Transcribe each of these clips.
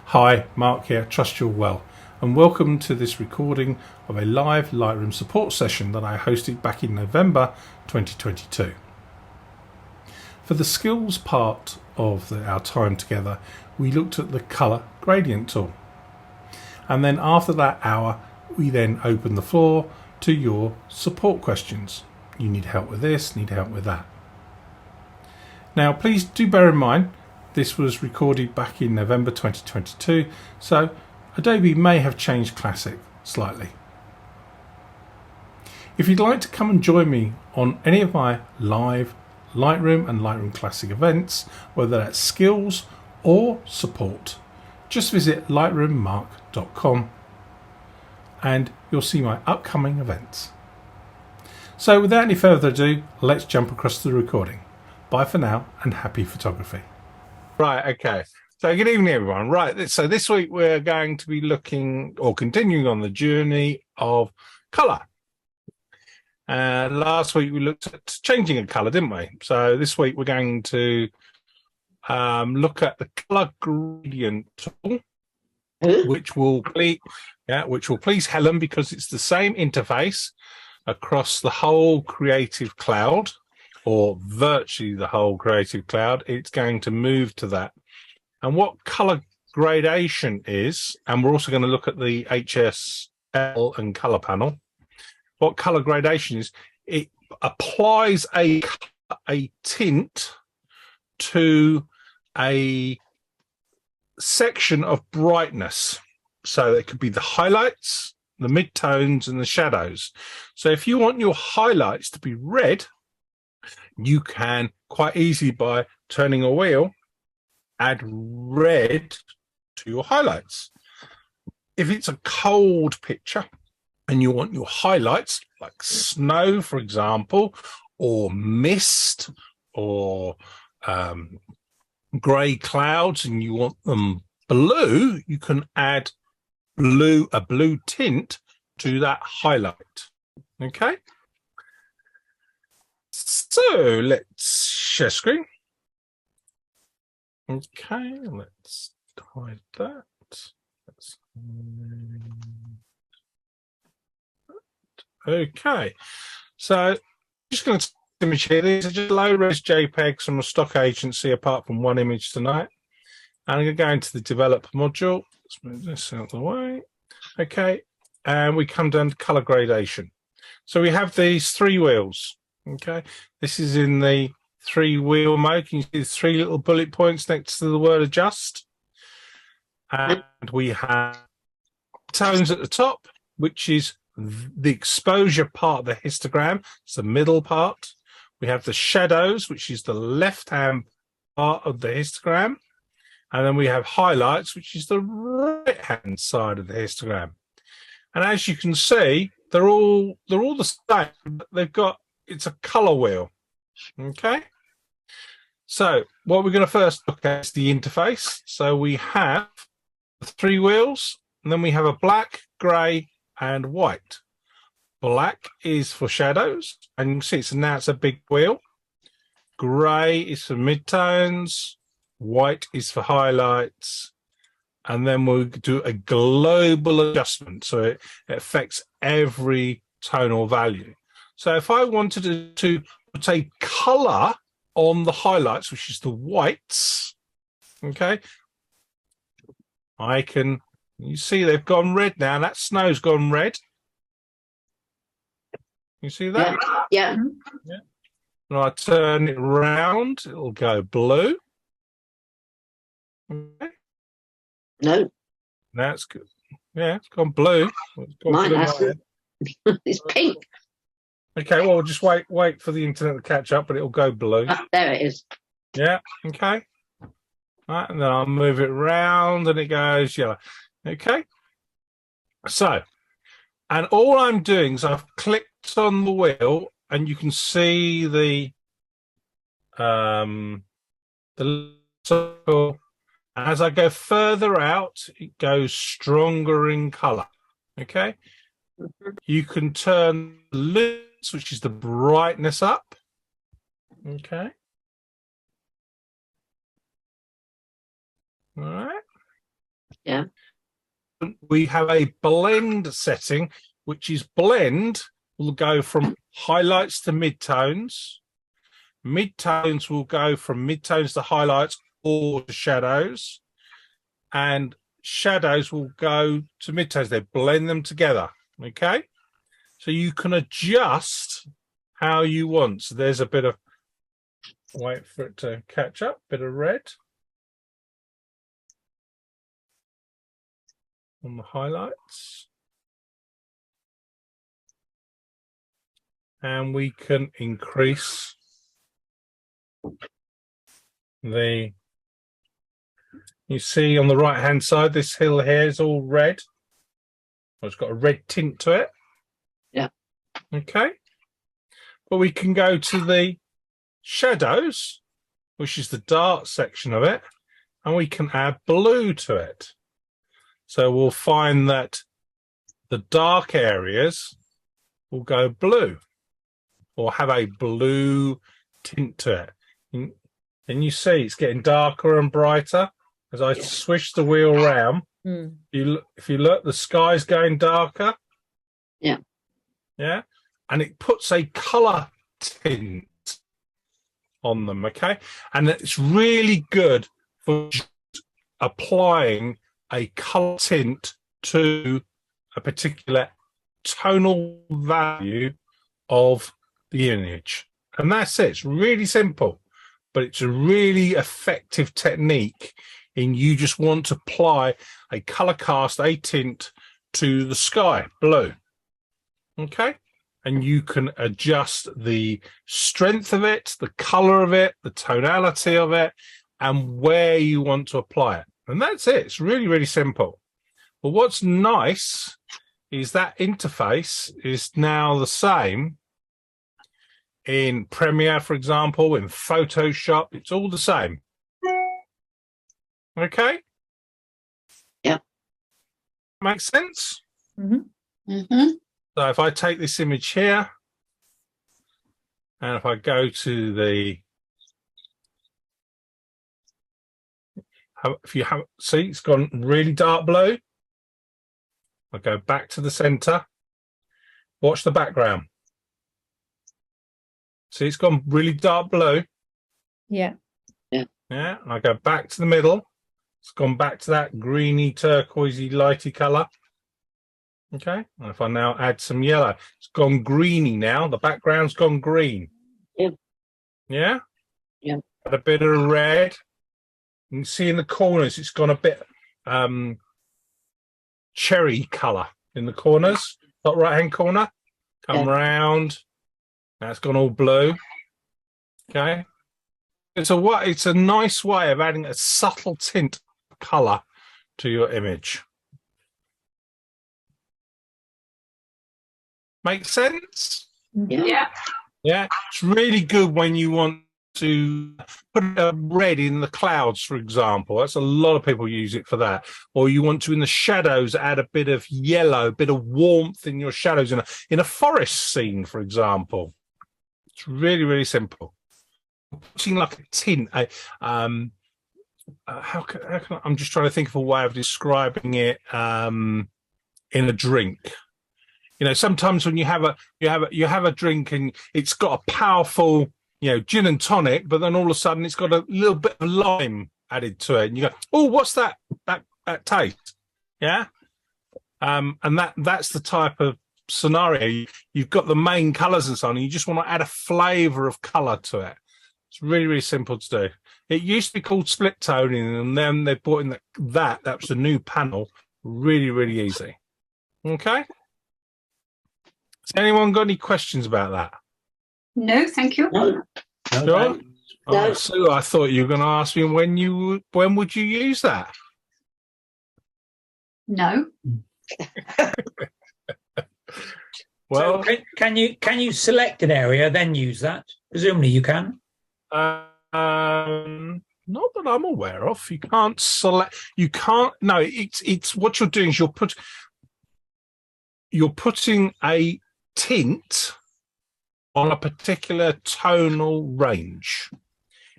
Hi, Mark here, trust you're well, and welcome to this recording of a live Lightroom support session that I hosted back in November 2022. For the skills part of our time together, we looked at the colour gradient tool. And then after that hour, we then opened the floor to your support questions. You need help with this, need help with that. Now, please do bear in mind, this was recorded back in November 2022, so Adobe may have changed Classic slightly. If you'd like to come and join me on any of my live Lightroom and Lightroom Classic events, whether that's skills or support, just visit lightroommark.com and you'll see my upcoming events. So without any further ado, let's jump across to the recording. Bye for now and happy photography. Right, okay. So good evening, everyone. Right, so this week we're going to be looking or continuing on the journey of colour. Last week we looked at changing a colour, didn't we? So this week we're going to look at the colour gradient tool, which will please Helen, because it's the same interface across the whole Creative Cloud, or virtually the whole Creative Cloud. It's going to move to that. And what colour gradation is, and we're also going to look at the HSL and colour panel. What colour gradation is, it applies a tint to a section of brightness. So it could be the highlights, the midtones, and the shadows. So if you want your highlights to be red, you can quite easily, by turning a wheel, add red to your highlights. If it's a cold picture and you want your highlights, like snow, for example, or mist, or grey clouds, and you want them blue, you can add a blue tint to that highlight. Okay. So let's share screen. Okay, let's hide that. Okay, so I'm just going to image here. These are just low-res JPEGs from a stock agency, apart from one image tonight. And I'm going to go into the develop module. Let's move this out of the way. Okay, and we come down to color gradation. So we have these three wheels. Okay, this is in the three-wheel mode. Can you see the three little bullet points next to the word adjust? And we have tones at the top, which is the exposure part of the histogram. It's the middle part. We have the shadows, which is the left-hand part of the histogram. And then we have highlights, which is the right-hand side of the histogram. And as you can see, they're all the same, but it's a color wheel. Okay. So what we're going to first look at is the interface. So we have the three wheels, and then we have a black, grey, and white. Black is for shadows, and you can see it's a big wheel. Grey is for midtones, white is for highlights, and then we'll do a global adjustment, so it affects every tonal value. So if I wanted to put a colour on the highlights, which is the whites, okay, I can, you see they've gone red now. That snow's gone red. You see that? Yeah. Yeah. When I turn it round, it'll go blue. Okay. No. That's good. Yeah, it's gone blue. It's gone Mine blue. hasn't. It's pink. Okay, well, we'll just wait for the internet to catch up, but it'll go blue. There it is. Yeah, okay. Right, and then I'll move it round and it goes yellow. Okay. So, and all I'm doing is I've clicked on the wheel, and you can see the circle. As I go further out, it goes stronger in color. Okay. You can turn the luminance, which is the brightness, up. Okay. All right. Yeah. We have a blend setting, which is blend will go from highlights to midtones. Midtones will go from midtones to highlights or to shadows. And shadows will go to midtones. They blend them together. Okay. So you can adjust how you want. So there's a bit of, wait for it to catch up, bit of red on the highlights. And we can increase the, you see on the right hand side, this hill here is all red. Well, it's got a red tint to it. Yeah. Okay. But we can go to the shadows, which is the dark section of it, and we can add blue to it. So we'll find that the dark areas will go blue or have a blue tint to it. And you see it's getting darker and brighter as I swish the wheel around. If you look, the sky's going darker. Yeah. Yeah. And it puts a color tint on them. Okay. And it's really good for applying a color tint to a particular tonal value of the image. And that's it. It's really simple, but it's a really effective technique in you just want to apply a color cast, a tint to the sky, blue. Okay. And you can adjust the strength of it, the color of it, the tonality of it, and where you want to apply it. And that's it. It's really, really simple. But what's nice is that interface is now the same in Premiere, for example, in Photoshop. It's all the same. Okay? Yeah. Makes sense? Mm-hmm. Mm-hmm. So if I take this image here, and if I go to the, if you have, see, it's gone really dark blue. I go back to the center. Watch the background. See, it's gone really dark blue. Yeah. Yeah, and I go back to the middle. It's gone back to that greeny, turquoisey, lighty color. Okay, and if I now add some yellow, it's gone greeny now. The background's gone green. Yeah. Yeah? Yeah. Add a bit of red. You can see in the corners, it's gone a bit cherry color in the corners. Top right-hand corner. Come round. Now it's gone all blue. Okay. It's a nice way of adding a subtle tint of color to your image. Make sense? Yeah. Yeah. It's really good when you want to put a red in the clouds, for example. That's a lot of people use it for that. Or you want to, in the shadows, add a bit of yellow, a bit of warmth in your shadows in a forest scene, for example. It's really, really simple. Putting like a tint. I'm just trying to think of a way of describing it in a drink. You know, sometimes when you have a drink and it's got a powerful, gin and tonic, but then all of a sudden it's got a little bit of lime added to it, and you go, "Oh, what's that taste?" Yeah, and that's the type of scenario. You've got the main colours and so on, and you just want to add a flavour of colour to it. It's really, really simple to do. It used to be called split toning, and then they brought in that was a new panel. Really, really easy. Okay. Has anyone got any questions about that? No, thank you. No. Sure. No. Oh, Sue, I thought you were going to ask me when would you use that? No. Well, so can you select an area then use that? Presumably you can. not that I'm aware of. You can't select. You can't. No, it's what you're doing is you're putting a tint on a particular tonal range.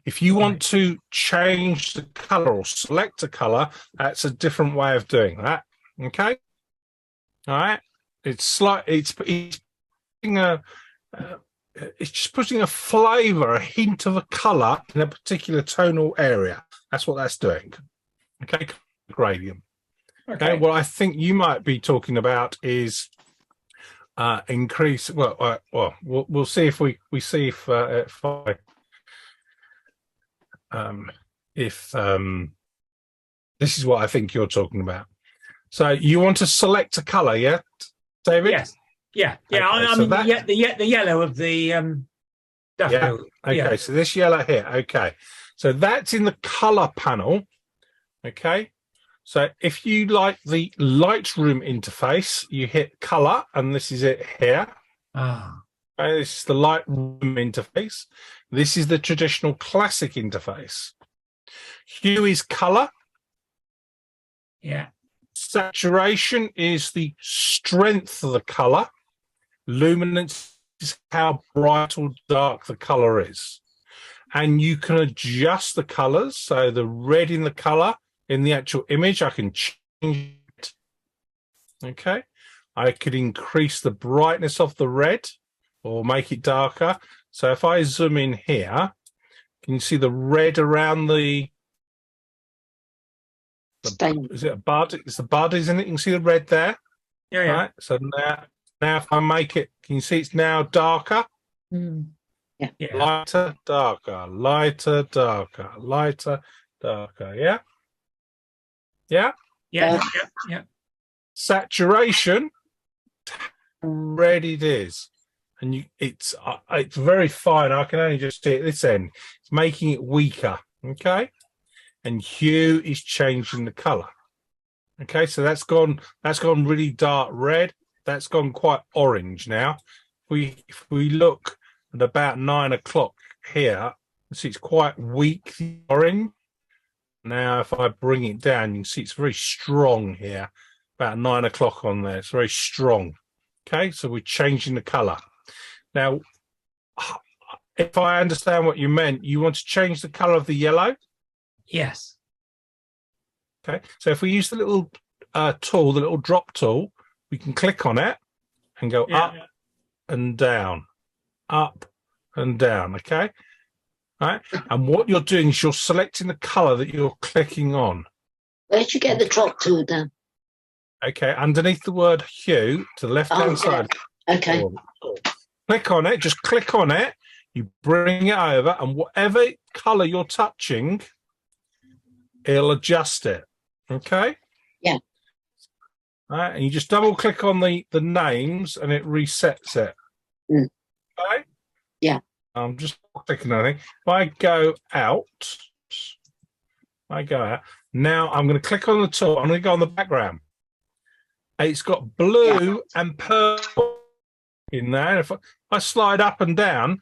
If you want to change the color or select a color, that's a different way of doing that. Okay. All right. It's just putting a flavor, a hint of a color in a particular tonal area. That's what that's doing. Okay. Gradient. Okay. What I think you might be talking about is increase. Well, we'll see if we see if this is what I think you're talking about. So you want to select a color, yeah, David? Yes. Yeah. Yeah. Okay, I so mean, that- the yellow of the daffodil. Okay, Yeah. so this yellow here. Okay, so that's in the color panel. Okay, so if you like the Lightroom interface, you hit color, and this is it here. Ah. Okay, this is the Lightroom interface. This is the traditional classic interface. Hue is color. Yeah. Saturation is the strength of the color. Luminance is how bright or dark the color is. And you can adjust the colors. So the red in the color in the actual image, I can change it. Okay. I could increase the brightness of the red or make it darker. So if I zoom in here, can you see the red around the Stain. is it a bud? It's the bud, isn't it? You can see the red there. Yeah. Yeah. Right. So now if I make it, can you see it's now darker? Mm. Yeah. Yeah. Lighter, darker, lighter, darker, lighter, darker. Yeah. Yeah. Yeah. Yeah. Yeah. Saturation, red it is. And it's very fine. I can only just see at this end. It's making it weaker. Okay. And hue is changing the color. Okay, so that's gone really dark red. That's gone quite orange now. If we look at about 9 o'clock here, you see it's quite weak orange. Now, if I bring it down, you can see it's very strong here. About 9 o'clock on there, it's very strong. Okay, so we're changing the color. Now, if I understand what you meant, you want to change the color of the yellow. Yes. Okay, so if we use the little tool, the little drop tool, we can click on it and go up and down, up and down. Okay, all right. And what you're doing is you're selecting the color that you're clicking on. Where'd you get the drop tool then? Okay, underneath the word hue to the left-hand side. Okay. Click on it. Just click on it. You bring it over, and whatever color you're touching, it'll adjust it. Okay. Yeah. All right, and you just double click on the names and it resets it. Mm. Okay. Yeah. I'm just clicking on it. If I go out, now I'm going to click on the tool. I'm going to go on the background. It's got blue and purple in there. If I slide up and down,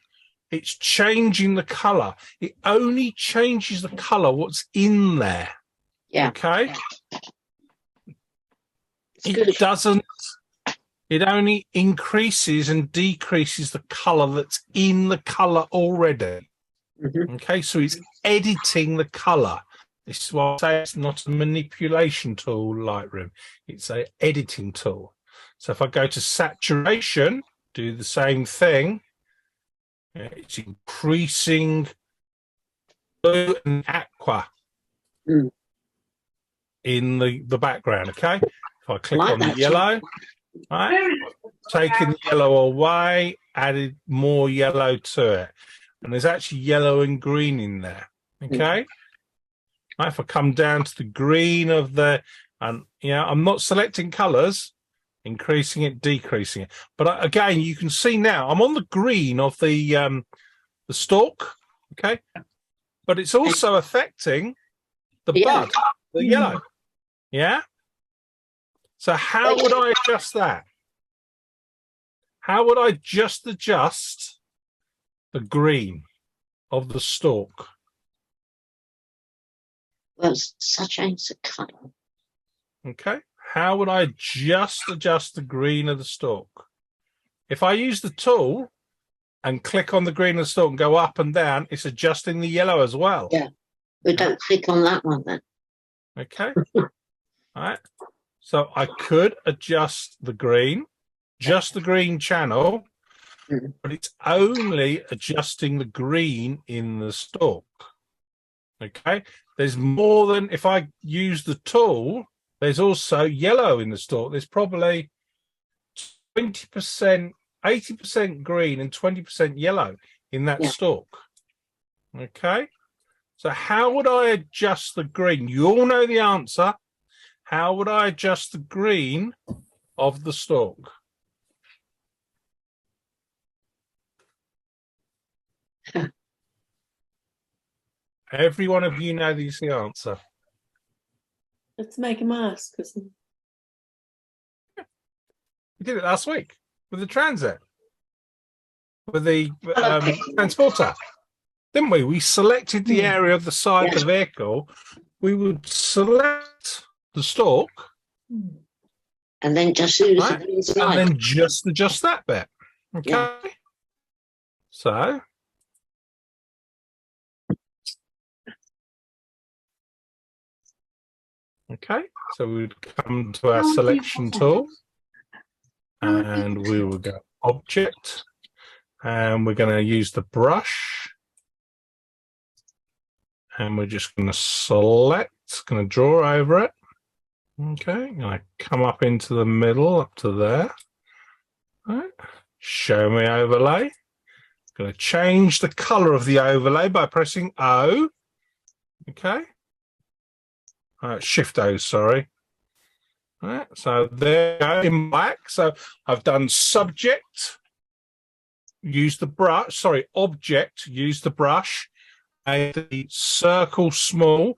it's changing the color. It only changes the color what's in there. Yeah. Okay. It's It doesn't. It only increases and decreases the color that's in the color already. Mm-hmm. Okay, so it's editing the color. This is why I say it's not a manipulation tool, Lightroom. It's an editing tool. So if I go to saturation, do the same thing. It's increasing blue and aqua in the background. Okay, if I click on the yellow, right, taking the yellow away, added more yellow to it, and there's actually yellow and green in there. Okay. Right, if I come down to the green of I'm not selecting colors, increasing it, decreasing it. But again, you can see now I'm on the green of the stalk, okay? But it's also affecting the bud, the yellow. Yeah? So how would I adjust that? How would I just adjust the green of the stalk? Well, such ain't a colour. Okay. How would I just adjust the green of the stalk? If I use the tool, and click on the green of the stalk and go up and down, it's adjusting the yellow as well. Yeah. We don't click on that one then. Okay. All right. So I could adjust the green, just the green channel, but it's only adjusting the green in the stalk. Okay. There's more than, if I use the tool, there's also yellow in the stalk. There's probably 20%, 80% green and 20% yellow in that stalk. Okay. So how would I adjust the green? You all know the answer. How would I adjust the green of the stalk? Every one of you know the answer. Let's make a mask. We did it last week with the transit, with the transporter, didn't we? We selected the area of the side of the vehicle. We would select the stalk, and then just use right? the green And slide. then just adjust that bit. Okay. Yeah. So okay, so we would come to our selection tool and we will go object, and we're going to use the brush, and we're just going to select, going to draw over it. Okay, I'm going to come up into the middle, up to there. All right. Show me overlay. Going to change the color of the overlay by pressing O. Okay. Shift O, sorry. All right, so there you go in black. So I've done subject, use the brush, sorry, object, use the brush, made the circle small,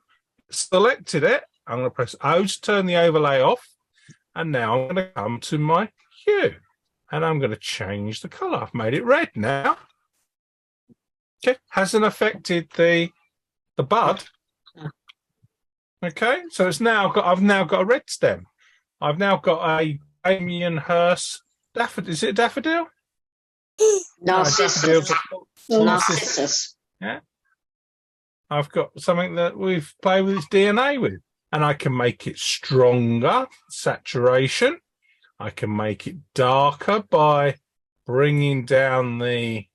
selected it. I'm going to press O to turn the overlay off. And now I'm going to come to my hue and I'm going to change the color. I've made it red now. Okay, hasn't affected the bud. Okay, so it's now got, I've now got a red stem. I've now got a Damien Hirst daffodil. Is it a daffodil? Narcissus. No, Narcissus. Yeah. I've got something that we've played with its DNA with, and I can make it stronger, saturation. I can make it darker by bringing down the,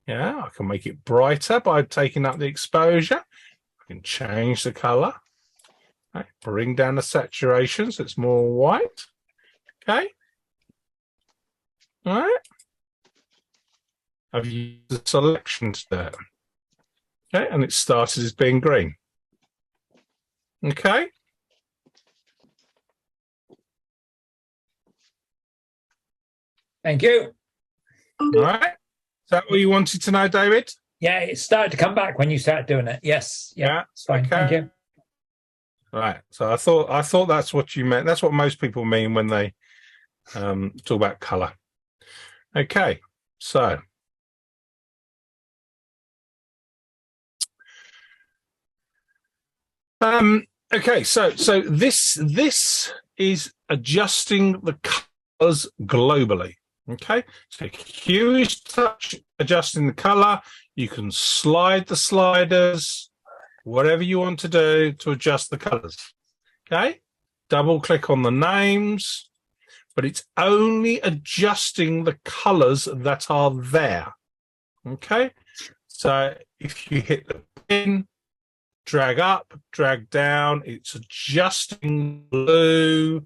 I can make it brighter by taking up the exposure. I can change the color. Okay. Bring down the saturation so it's more white. Okay. All right. I've used the selections there. Okay, and it started as being green. Okay. Thank you. All right. Is that what you wanted to know, David? Yeah, it started to come back when you started doing it. Yes. Yeah. It's fine. Okay. Thank you. Right. So I thought that's what you meant. That's what most people mean when they talk about color. Okay. So okay, so this is adjusting the colors globally. Okay, so hue is touch adjusting the color. You can slide the sliders, whatever you want to do to adjust the colors. Okay, double click on the names, but it's only adjusting the colors that are there. Okay, so if you hit the pin, drag up, drag down, it's adjusting blue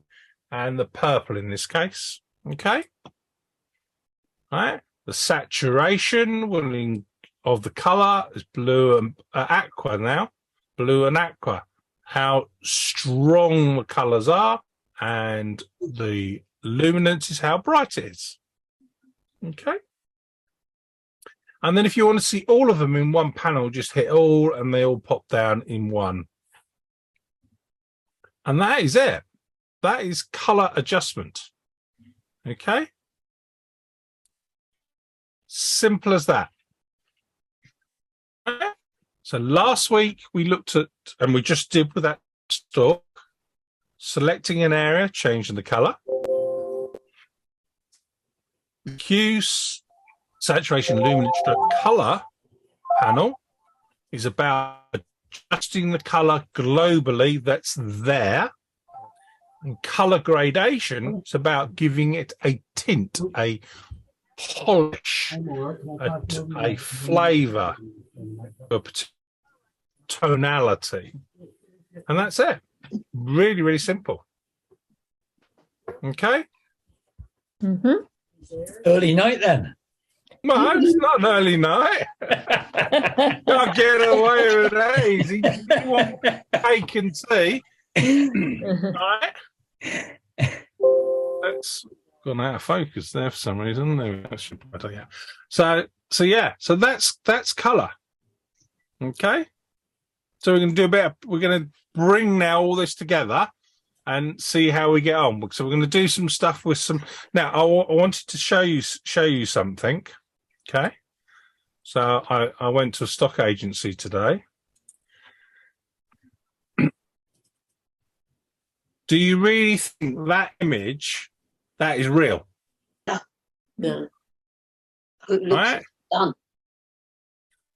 and the purple in this case. Okay. All right. The saturation of the color is blue and aqua now. Blue and aqua. How strong the colors are, and the luminance is how bright it is. Okay. And then if you want to see all of them in one panel, just hit all and they all pop down in one. And that is it. That is color adjustment. Okay. Simple as that. Okay. So last week we looked at, and we just did with that stalk, selecting an area, changing the color. Hues, saturation, luminance, stroke, color panel is about adjusting the color globally that's there. And color gradation is about giving it a tint, a polish, a flavor, a tonality. And that's it. Really, really simple. Okay. Mm-hmm. Early night then. Well, it's not an early night. Can't get away with that easy. You want cake and tea, right? That's gone out of focus there for some reason. There, that should be better, yeah. So yeah. So that's color. Okay. So we're going to do a bit. We're going to bring now all this together and see how we get on. So we're going to do some stuff with some. Now I wanted to show you something. Okay. So I went to a stock agency today. Do you really think that image that is real? No. It looks Right? done.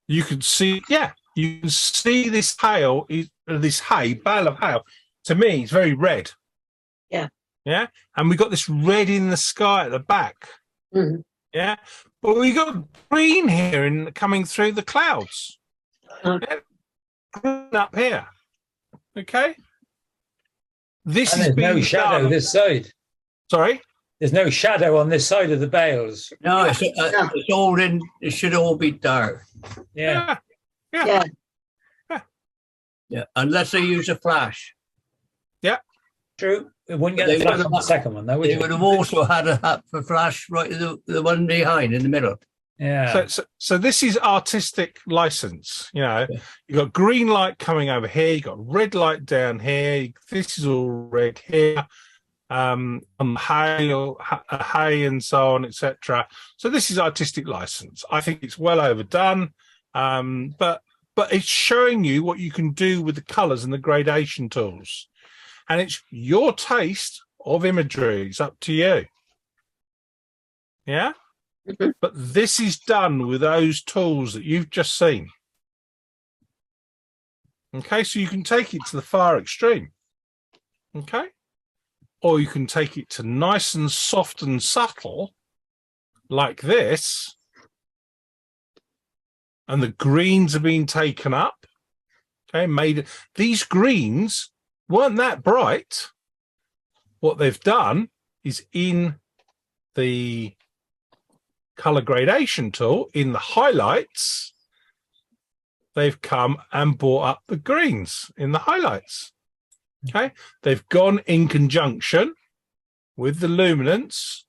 You can see, yeah, you can see this hail, this bale of hail. To me, it's very red. Yeah. Yeah. And we got this red in the sky at the back. Mhm. Yeah. But we got green here coming through the clouds. Oh. Yeah. Green up here. Okay. This And is there's no shadow this side. Sorry. There's no shadow on this side of the bales. No, it's all in. It should all be dark. Yeah. Yeah. Yeah, unless they use a flash. True. It wouldn't get They the flash would on the have- second one, though, would They you? would have also had a flash right in the one behind in the middle. Yeah. So this is artistic license. You know, Yeah. you got green light coming over here, you got red light down here. This is all red here. On hay and so on, etc. So this is artistic license. I think it's well overdone, but it's showing you what you can do with the colors and the gradation tools, and it's your taste of imagery. It's up to you. Yeah. Mhm. But this is done with those tools that you've just seen. Okay, so you can take it to the far extreme. Okay. Or you can take it to nice and soft and subtle, like this. And the greens are being taken up. Okay, these greens weren't that bright. What they've done is in the color gradation tool, in the highlights, they've come and brought up the greens in the highlights. Okay, they've gone in conjunction with the luminance.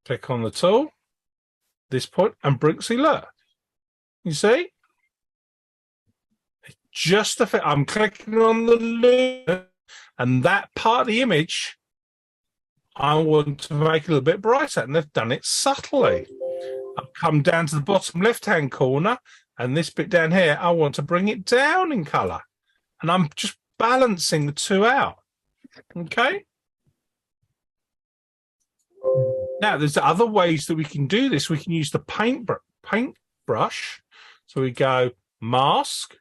Click on the tool, this point, and Brinksy, look. You see? Just I'm clicking on the luminance, and that part of the image I want to make a little bit brighter, and they've done it subtly. I've come down to the bottom left-hand corner, and this bit down here, I want to bring it down in color, and I'm just balancing the two out. Okay. Now, there's other ways that we can do this. We can use the paintbrush. So we go mask,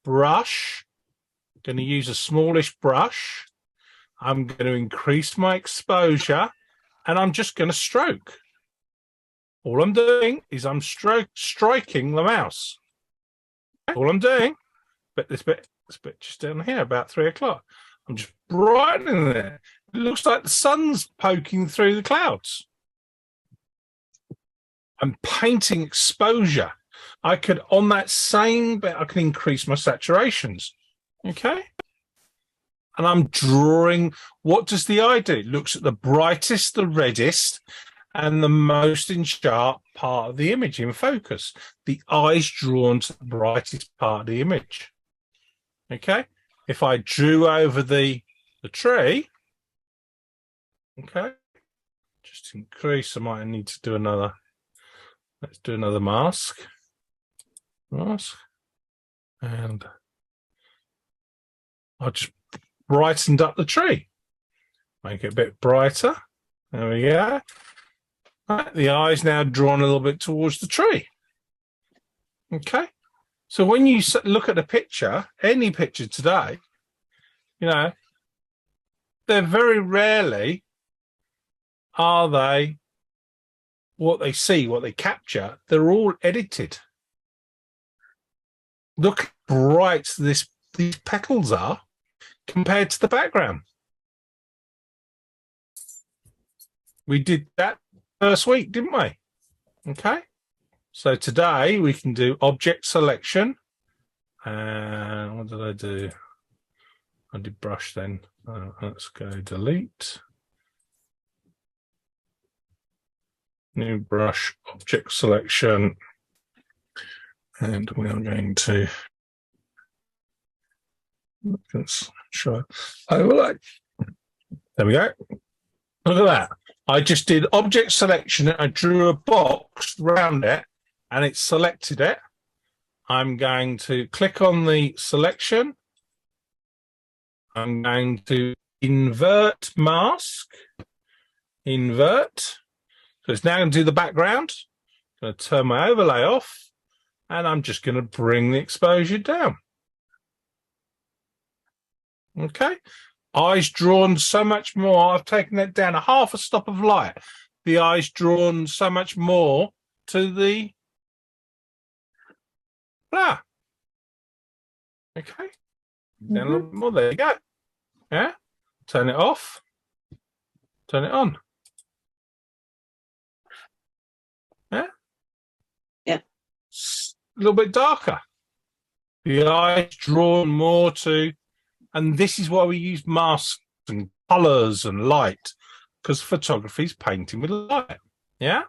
brush. Going to use a smallish brush. I'm going to increase my exposure, and I'm just going to stroke. All I'm doing is I'm striking the mouse. All I'm doing, but this bit just down here, about 3 o'clock. I'm just brightening it. It looks like the sun's poking through the clouds. I'm painting exposure. I could, on that same bit, I can increase my saturations. Okay. And I'm drawing, what does the eye do? It looks at the brightest, the reddest, and the most in sharp part of the image in focus. The eye's drawn to the brightest part of the image. Okay. If I drew over the tree, okay, just increase, I might need to do another, let's do another mask. And I just brightened up the tree. Make it a bit brighter. There we go. Right, the eye's now drawn a little bit towards the tree. Okay. So when you look at a picture, any picture today, you know, they're very rarely are they what they see, what they capture. They're all edited. Look how bright these petals are compared to the background. We did that first week, didn't we? Okay. So today we can do object selection. And what did I do? I did brush then. Let's go delete. New brush, object selection. And we are going to show overlay. There we go. Look at that. I just did object selection. I drew a box around it and it selected it. I'm going to click on the selection. I'm going to invert mask. Invert. So it's now going to do the background. I'm going to turn my overlay off. And I'm just going to bring the exposure down. Okay. Eyes drawn so much more. I've taken it down a half a stop of light. The eyes drawn so much more to the flower. Okay. Down a little bit more. There you go. Yeah. Turn it off. Turn it on. Yeah. Yeah. A little bit darker. The eyes drawn more to. And this is why we use masks and colours and light, because photography is painting with light. Yeah?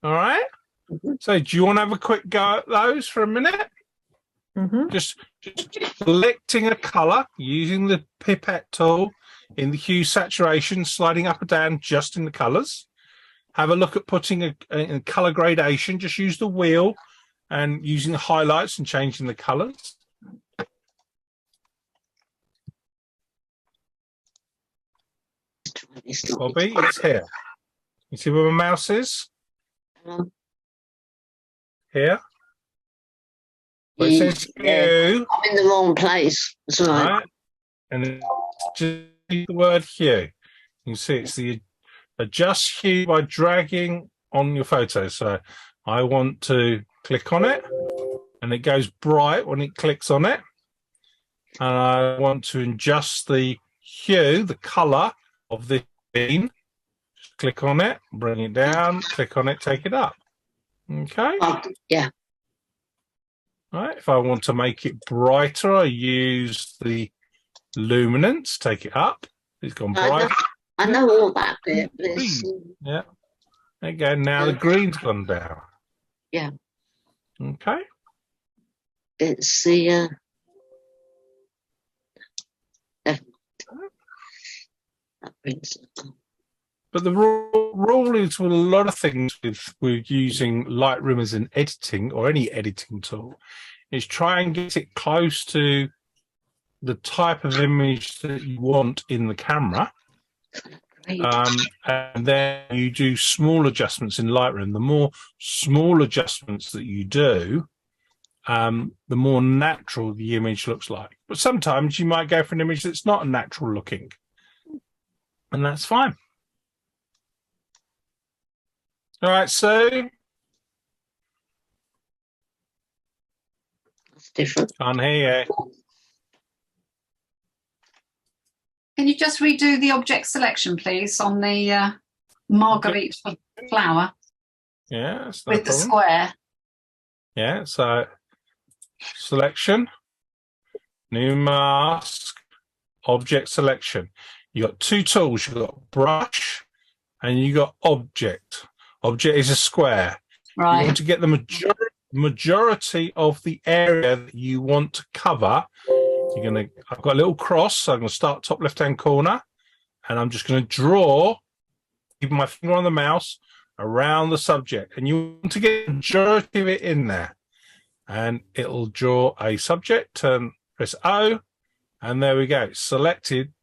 All right? So do you want to have a quick go at those for a minute? Just selecting a colour, using the pipette tool in the hue saturation, sliding up and down just in the colours. Have a look at putting a colour gradation. Just use the wheel and using the highlights and changing the colours. Bobby, it's here. You see where my mouse is? Here. Where it says hue. I'm in the wrong place. That's right. Right. And then just the word hue. You can see it's the adjust hue by dragging on your photo. So I want to click on it and it goes bright when it clicks on it. And I want to adjust the hue, the colour of the scene. Just click on it, bring it down, click on it, take it up. Okay. Yeah. Right. If I want to make it brighter, I use the luminance, take it up. It's gone bright. I know all that bit. Yeah. There you go. Now the green's gone down. Yeah. Okay. It's the that brings it on. But the rule is with a lot of things with using Lightroom as an editing or any editing tool is try and get it close to the type of image that you want in the camera. And then you do small adjustments in Lightroom. The more small adjustments that you do, the more natural the image looks like. But sometimes you might go for an image that's not natural looking. And that's fine. All right, so It's different. can't hear you. Can you just redo the object selection, please, on the marguerite flower Yeah, that's no with the problem. square? Yeah, so selection, new mask, object selection. You got two tools. You got brush and you got object. Object is a square. You Right. want to get the majority of the area that you want to cover. I've got a little cross, so I'm going to start top left-hand corner, and I'm just going to draw, keeping my finger on the mouse, around the subject. And you want to get the majority of it in there. And it'll draw a subject, and press O, and there we go. It's selected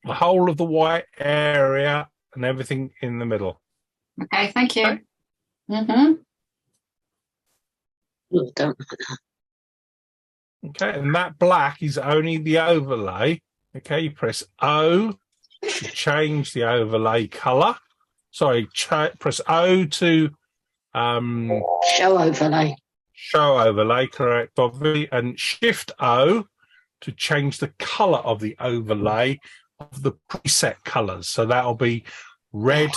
the whole of the white area and everything in the middle. Okay, thank you. Okay. Mm-hmm. Oh, don't like that. Okay, and that black is only the overlay. Okay, you press O to change the overlay color. Sorry, press O to Show overlay. show overlay, correct, Bobby, and Shift O to change the color of the overlay of the preset colors. So that'll be red,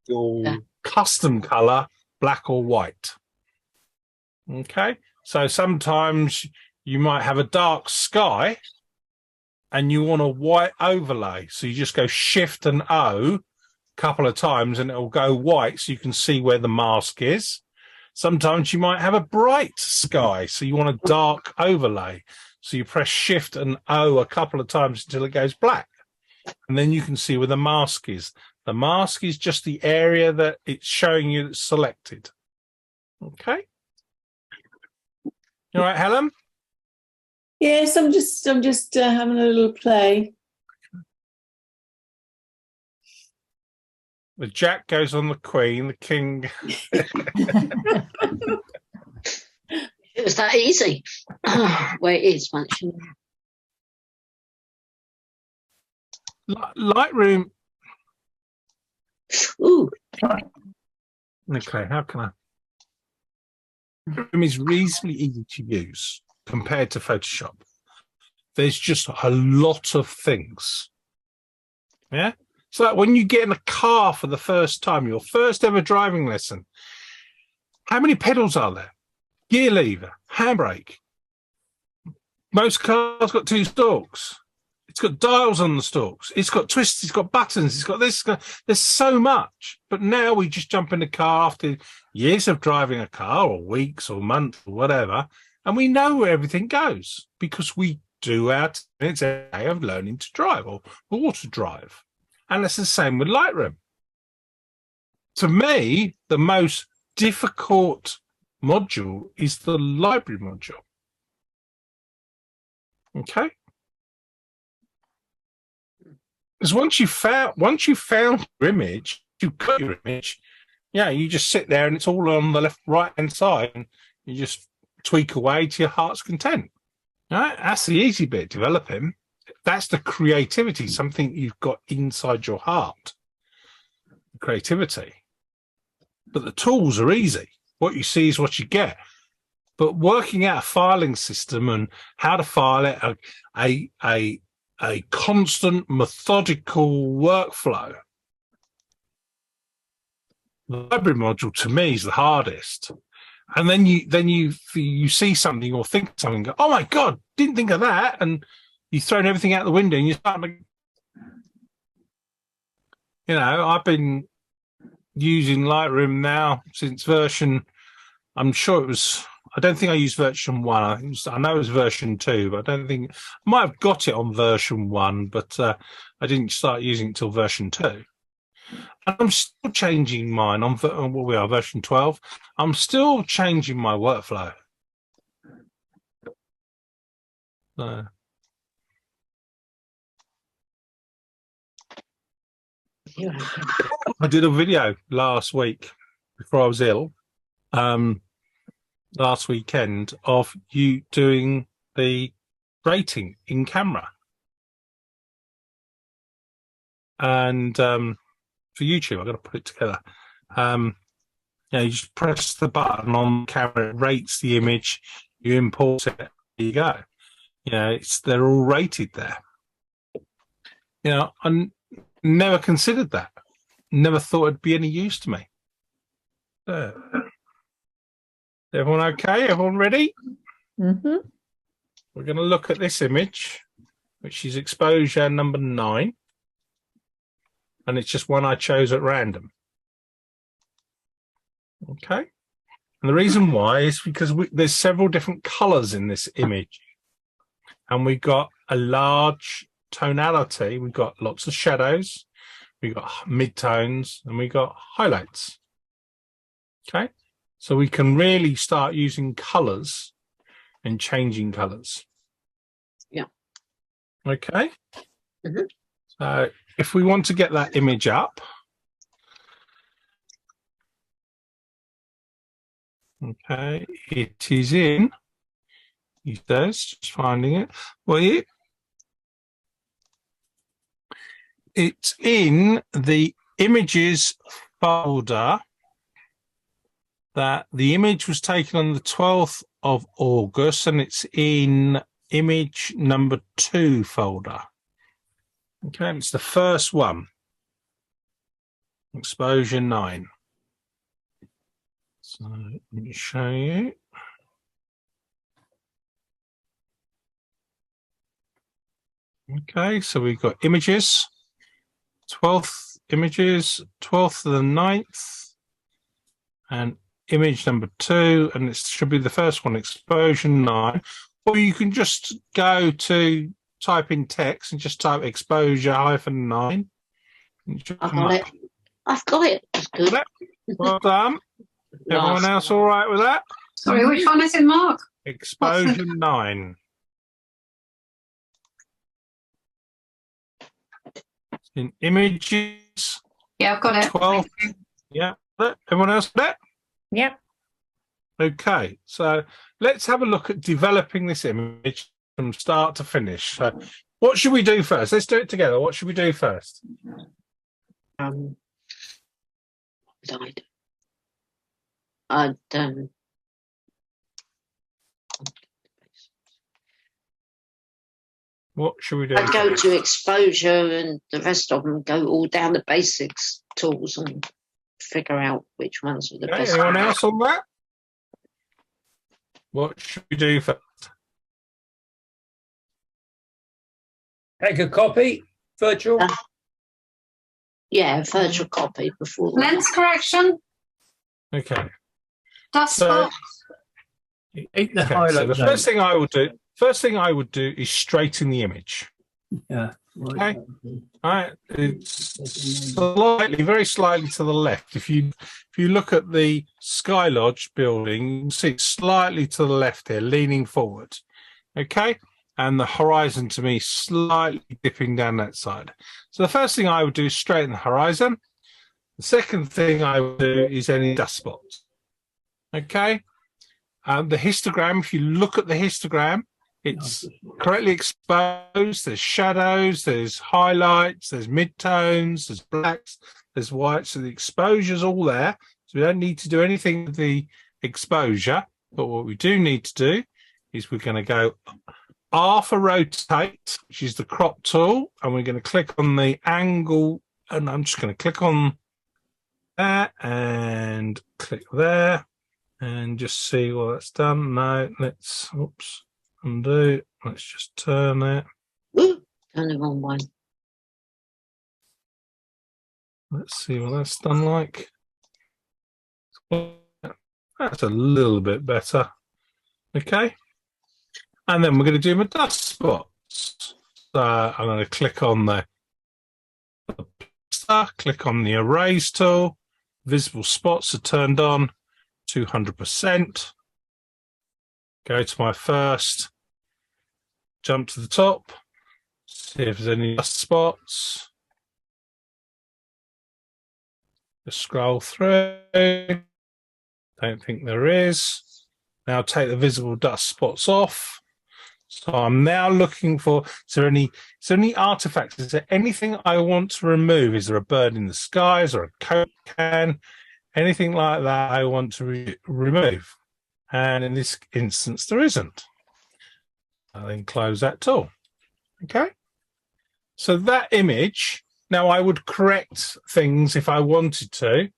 your custom color, black or white. Okay, so sometimes you might have a dark sky and you want a white overlay. So you just go Shift and O a couple of times and it'll go white so you can see where the mask is. Sometimes you might have a bright sky, so you want a dark overlay. So you press Shift and O a couple of times until it goes black. And then you can see where the mask is. The mask is just the area that it's showing you that's selected. Okay. All right, Helen? Yes, I'm just having a little play. The jack goes on the queen, the king. It was that easy. Well, it is once you. Lightroom. Ooh, Okay, how can I? Lightroom is reasonably easy to use compared to Photoshop. There's just a lot of things. Yeah. So like when you get in a car for the first time, your first ever driving lesson, how many pedals are there? Gear lever, handbrake. Most cars got 2 stalks. It's got dials on the stalks. It's got twists. It's got buttons. It's got this. There's so much. But now we just jump in the car after years of driving a car, or weeks, or months, or whatever, and we know where everything goes because we do our 10 minutes a day of learning to drive or auto drive. And it's the same with Lightroom. To me, the most difficult module is the library module. Okay? Because once you found your image, you got your image, yeah, you just sit there and it's all on the right hand side and you just tweak away to your heart's content. Right? That's the easy bit, developing. That's the creativity, something you've got inside your heart. Creativity. But the tools are easy. What you see is what you get. But working out a filing system and how to file it, a constant methodical workflow. The library module to me is the hardest. And then you see something or think something, and go, oh my God, didn't think of that. And you've thrown everything out the window and you start, I've been using Lightroom now since version, I'm sure it was, I don't think I used version 1. I know it was version 2, but I don't think, I might have got it on version 1, but I didn't start using it until version 2. And I'm still changing mine on what we are, version 12. I'm still changing my workflow. I did a video last week before I was ill, last weekend, of you doing the rating in camera. And for YouTube, I've got to put it together. You just press the button on the camera, it rates the image, you import it, there you go. They're all rated there. I never considered that. Never thought it'd be any use to me. Everyone okay? Everyone ready? Mm-hmm. We're going to look at this image, which is exposure number 9. And it's just one I chose at random. Okay. And the reason why is because there's several different colors in this image. And we've got a large tonality. We've got lots of shadows. We've got midtones and we've got highlights. Okay. So we can really start using colors and changing colors. Yeah. Okay. Mm-hmm. So if we want to get that image up, okay, it is in, he says, just finding it. Well, it's in the images folder that the image was taken on the 12th of August, and it's in image number 2 folder. Okay, it's the first one, exposure 9. So let me show you. Okay, so we've got images, 12th images, 12th of the 9th, and image number 2, and it should be the first one, exposure 9. Or you can just go to type in text and just type exposure -9. I've got it. I've got it. That's good. Well done. Everyone else all right with that? Sorry, which one is it, Mark? Exposure 9. In images, Yeah, I've got it. 12. Yeah. Everyone else got it? Yep. Okay, so let's have a look at developing this image from start to finish. So what should we do first? Let's do it together. What should we do first? What should we do? I'd go to exposure and the rest of them go all down the basics tools and figure out which ones are the Okay, best. anyone else on that? What should we do first? Take a copy, virtual. Yeah, virtual copy before. Lens correction, Okay. dust So- spot. Eat the Okay, so highlight the zone. first thing I would do is straighten the image. Yeah. Okay. All right, it's slightly, very slightly to the left. If you look at the Sky Lodge building, you can see it's slightly to the left here, leaning forward. Okay, and the horizon to me slightly dipping down that side. So the first thing I would do is straighten the horizon. The second thing I would do is any dust spots. Okay, the histogram. If you look at the histogram, it's correctly exposed. There's shadows, there's highlights, there's midtones, there's blacks, there's whites. So the exposure's all there. So we don't need to do anything with the exposure. But what we do need to do is we're going to go half a rotate, which is the crop tool, and we're going to click on the angle. And I'm just going to click on that and click there and just see what that's done. No, let's, oops. Undo. Let's just turn it. Ooh, turn the wrong one. Let's see what that's done like. That's a little bit better. Okay. And then we're going to do my dust spots. So I'm going to click on the plaster, click on the erase tool. Visible spots are turned on 200%. Go to my first, jump to the top, see if there's any dust spots. Just scroll through. Don't think there is. Now take the visible dust spots off. So I'm now looking for, is there any artifacts? Is there anything I want to remove? Is there a bird in the sky? Is there a Coke can? Anything like that I want to remove. And in this instance, there isn't. I'll then close that tool. Okay. So that image, now I would correct things if I wanted to.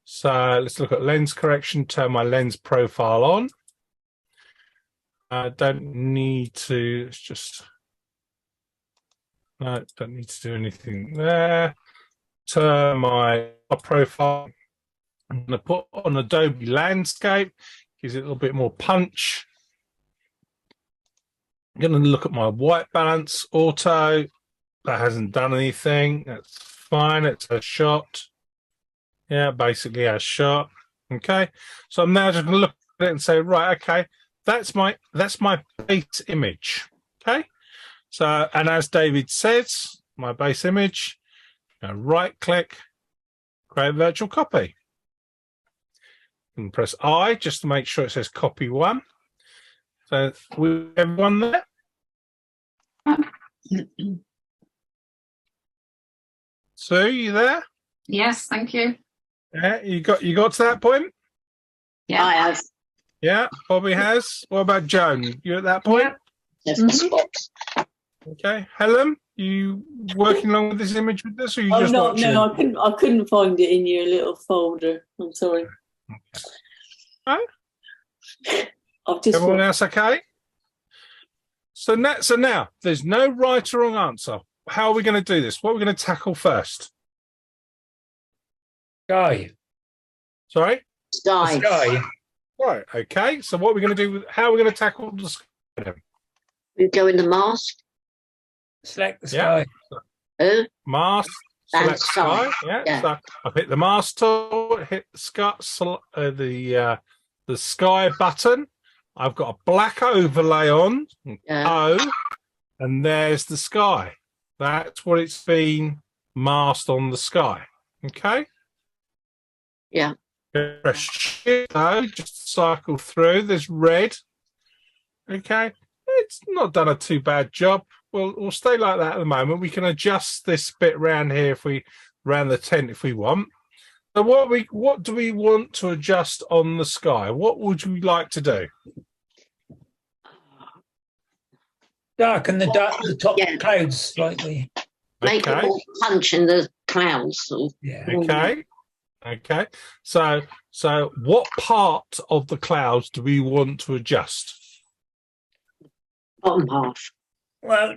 So let's look at lens correction, turn my lens profile on. I don't need to, it's just, no, don't need to do anything there. Turn my profile. I'm going to put on Adobe Landscape. Gives it a little bit more punch. I'm going to look at my white balance auto. That hasn't done anything. That's fine. It's a shot. Yeah, basically a shot. Okay. So I'm now just going to look at it and say, right, okay, that's my base image. Okay. So, and as David says, my base image. Now right click, create virtual copy. And press I just to make sure it says copy one. So we everyone there. Sue, you there? Yes, thank you. Yeah, you got to that point? Yeah. I have Yeah, Bobby has. What about Joan? You at that point? left the spots. Okay. Helen, you working along with this image with us, or you I'm just not. watching? No, I couldn't find it in your little folder. I'm sorry. Right. I've just. Everyone else okay? So now, there's no right or wrong answer. How are we going to do this? What are we going to tackle first? Sky. Sorry? Sky. Sky. Right. Okay. So what are we going to do with? How are we going to tackle the sky? We go in the mask. Select the Yeah. sky. Mask. And Select sky. sky. Yeah. Yeah. So I hit the mask tool. Hit the sky. The sky button. I've got a black overlay on. Yeah. And there's the sky. That's what it's been masked on the sky. Okay. Yeah. Press shift though, just cycle through. There's red. Okay. It's not done a too bad job. We'll stay like that at the moment. We can adjust this bit round here if we round the tent if we want. So what do we want to adjust on the sky? What would you like to do? Darken the top Yeah. clouds slightly. Make it more punch in the clouds. Sort of. Yeah. Okay. Okay. So what part of the clouds do we want to adjust? Bottom half. Well,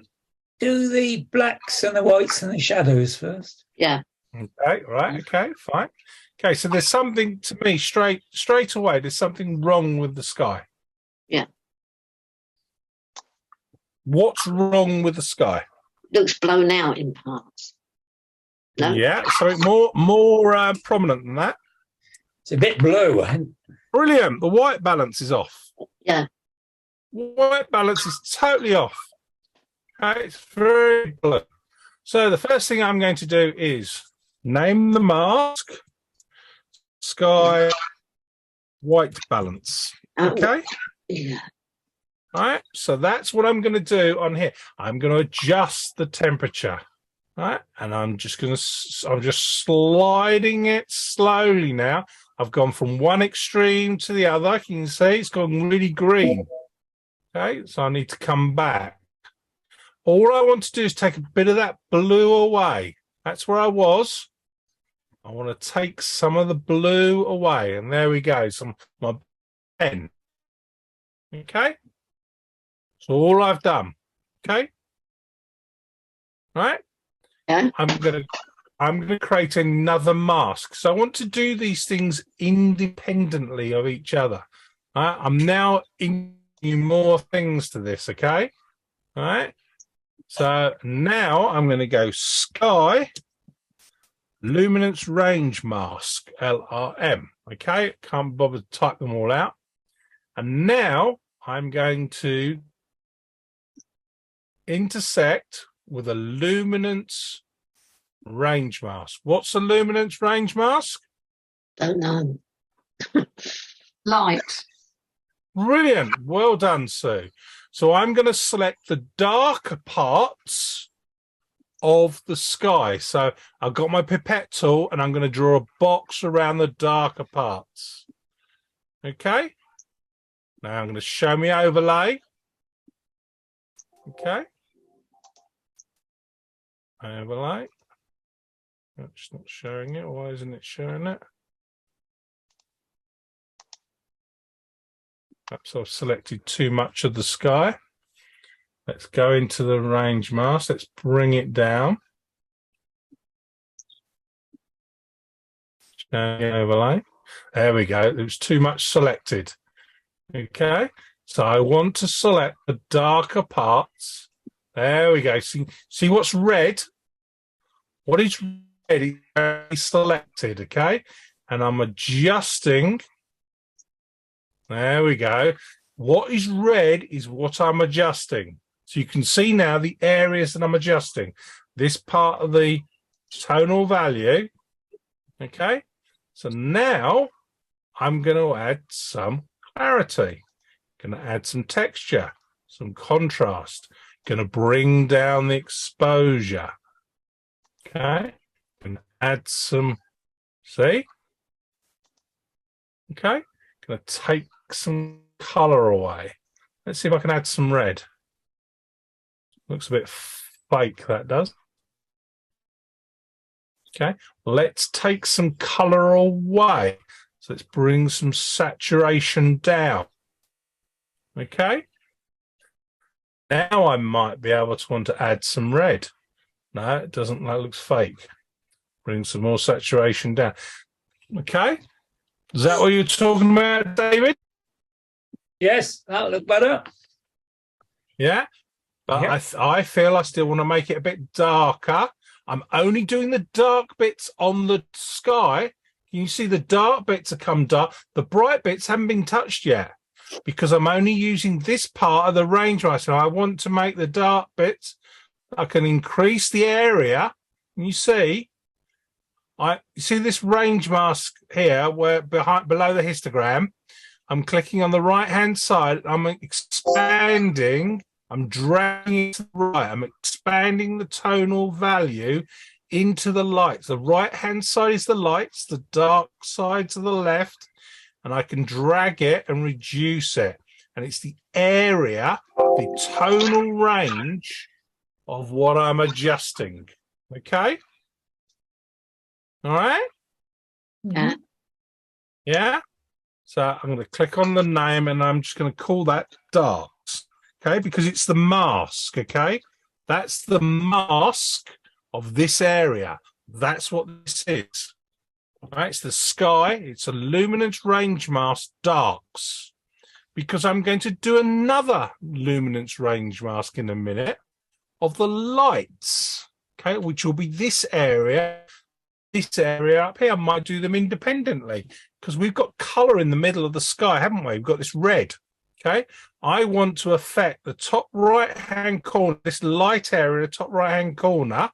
do the blacks and the whites and the shadows first. Yeah. Okay, right, okay, fine. Okay, so there's something to me straight away, there's something wrong with the sky. Yeah. What's wrong with the sky? Looks blown out in parts. No? Yeah, so more prominent than that. It's a bit blue. Brilliant. The white balance is off. Yeah. White balance is totally off. Okay, it's very blue. So the first thing I'm going to do is name the mask, sky, white balance. Okay. Yeah. All right. So that's what I'm going to do on here. I'm going to adjust the temperature. All right. And I'm just sliding it slowly now. I've gone from one extreme to the other. You can see it's gone really green. Okay. So I need to come back. All I want to do is take a bit of that blue away. That's where I was. I want to take some of the blue away. And there we go. My pen. Okay. So all I've done. Okay. Right. Yeah. I'm gonna create another mask. So I want to do these things independently of each other. All right. I'm now in more things to this. Okay. All right. So now I'm going to go sky, luminance range mask, LRM. Okay, can't bother to type them all out. And now I'm going to intersect with a luminance range mask. What's a luminance range mask? Don't know. Light. Brilliant. Well done, Sue. So I'm going to select the darker parts of the sky. So I've got my pipette tool and I'm going to draw a box around the darker parts. Okay. Now I'm going to show me overlay. Okay. Overlay. It's not showing it. Why isn't it showing it? Perhaps I've selected too much of the sky. Let's go into the range mask. Let's bring it down. Overlay. There we go. It was too much selected. Okay. So I want to select the darker parts. There we go. See what's red? What is red is selected. Okay. And I'm adjusting. There we go. What is red is what I'm adjusting. So you can see now the areas that I'm adjusting. This part of the tonal value. Okay, so now I'm going to add some clarity, going to add some texture, some contrast, going to bring down the exposure. Okay, going to add some, see? Okay, going to take some color away. Let's see if I can add some red. Looks a bit fake, that does. Okay, let's take some color away. So let's bring some saturation down. Okay. Now I might be able to want to add some red. No, it doesn't. That looks fake. Bring some more saturation down. Okay. Is that what you're talking about, David? Yes, that'll look better. Yeah. But Yeah. I feel I still want to make it a bit darker. I'm only doing the dark bits on the sky. You see the dark bits have come dark. The bright bits haven't been touched yet because I'm only using this part of the range mask. So I want to make the dark bits. I can increase the area. And you see this range mask here where below the histogram, I'm clicking on the right-hand side. I'm expanding. I'm dragging it to the right. I'm expanding the tonal value into the lights. The right-hand side is the lights, the dark side to the left, and I can drag it and reduce it. And it's the area, the tonal range of what I'm adjusting. Okay? All right? Yeah. Yeah? So I'm going to click on the name and I'm just going to call that darks. Okay, because it's the mask, okay? That's the mask of this area. That's what this is. Right? It's the sky. It's a luminance range mask darks. Because I'm going to do another luminance range mask in a minute of the lights, okay, which will be this area up here. I might do them independently because we've got color in the middle of the sky, haven't we? We've got this red. Okay, I want to affect the top right-hand corner, this light area, the top right-hand corner.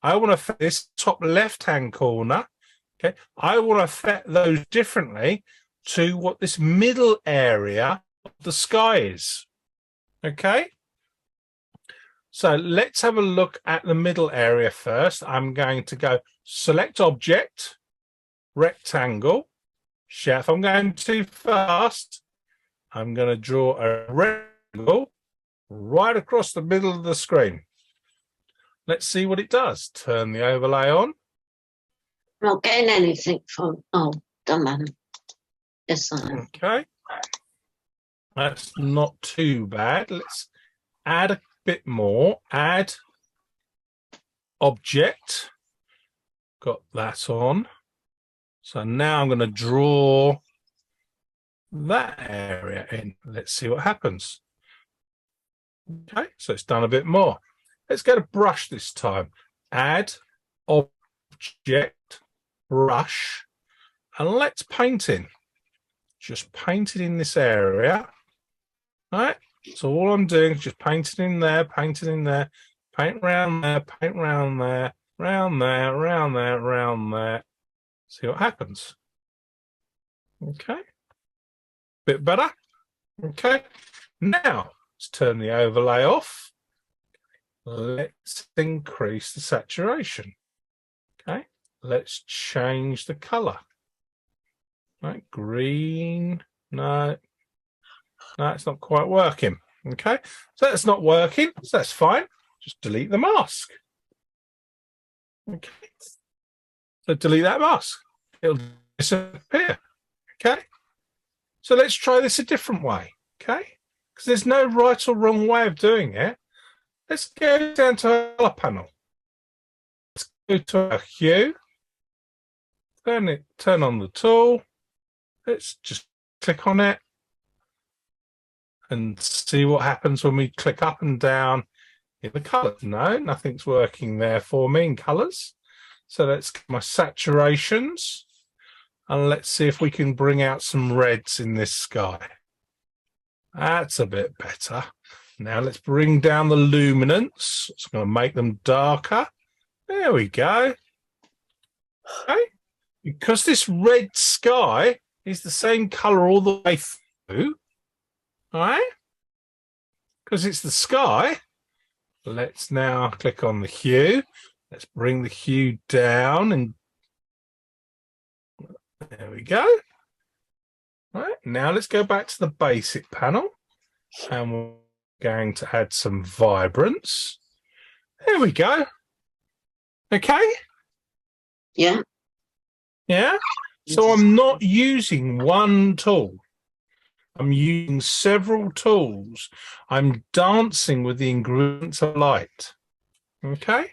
I want to affect this top left-hand corner. Okay, I want to affect those differently to what this middle area of the sky is. Okay, so let's have a look at the middle area first. I'm going to go select object, rectangle. If I'm going too fast, I'm going to draw a rectangle right across the middle of the screen. Let's see what it does. Turn the overlay on. I'm not getting anything from. Oh, done that. Yes, I am. Okay. That's not too bad. Let's add a bit more. Add object. Got that on. So now I'm going to draw that area in. Let's see what happens. Okay, so it's done a bit more. Let's get a brush this time. Add object, brush, and let's paint in. Just paint it in this area. All right, so all I'm doing is just painting in there, painting in there, paint round there, paint round there, round there, round there, round there. See what happens. Okay. Bit better. Okay. Now let's turn the overlay off. Let's increase the saturation. Okay. Let's change the color. Right. Green. No, it's not quite working. Okay. So that's not working. So that's fine. Just delete the mask. Okay. So delete that mask. It'll disappear. Okay. So let's try this a different way, okay? Because there's no right or wrong way of doing it. Let's go down to our color panel. Let's go to our hue. Turn on the tool. Let's just click on it and see what happens when we click up and down in the colors. No, nothing's working there for me in colors. So let's get my saturations. And let's see if we can bring out some reds in this sky. That's a bit better. Now let's bring down the luminance. It's going to make them darker. There we go. Okay. Because this red sky is the same color all the way through, all right? Because it's the sky, let's now click on the hue. Let's bring the hue down, and there we go. All right, now let's go back to the basic panel, and we're going to add some vibrance. There we go. Okay. Yeah. Yeah. So I'm not using one tool. I'm using several tools. I'm dancing with the ingredients of light. Okay.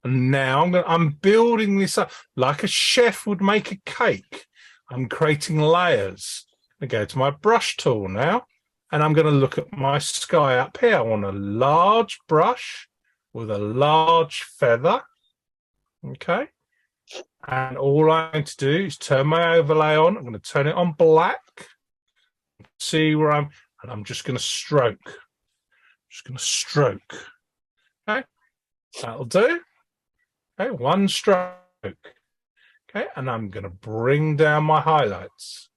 And now I'm building this up like a chef would make a cake. I'm creating layers. I go to my brush tool now, and I'm going to look at my sky up here. I want a large brush with a large feather. Okay. And all I'm going to do is turn my overlay on. I'm going to turn it on black. See where and I'm just going to stroke. Just going to stroke. Okay. That'll do. Okay. One stroke. Okay. And I'm going to bring down my highlights.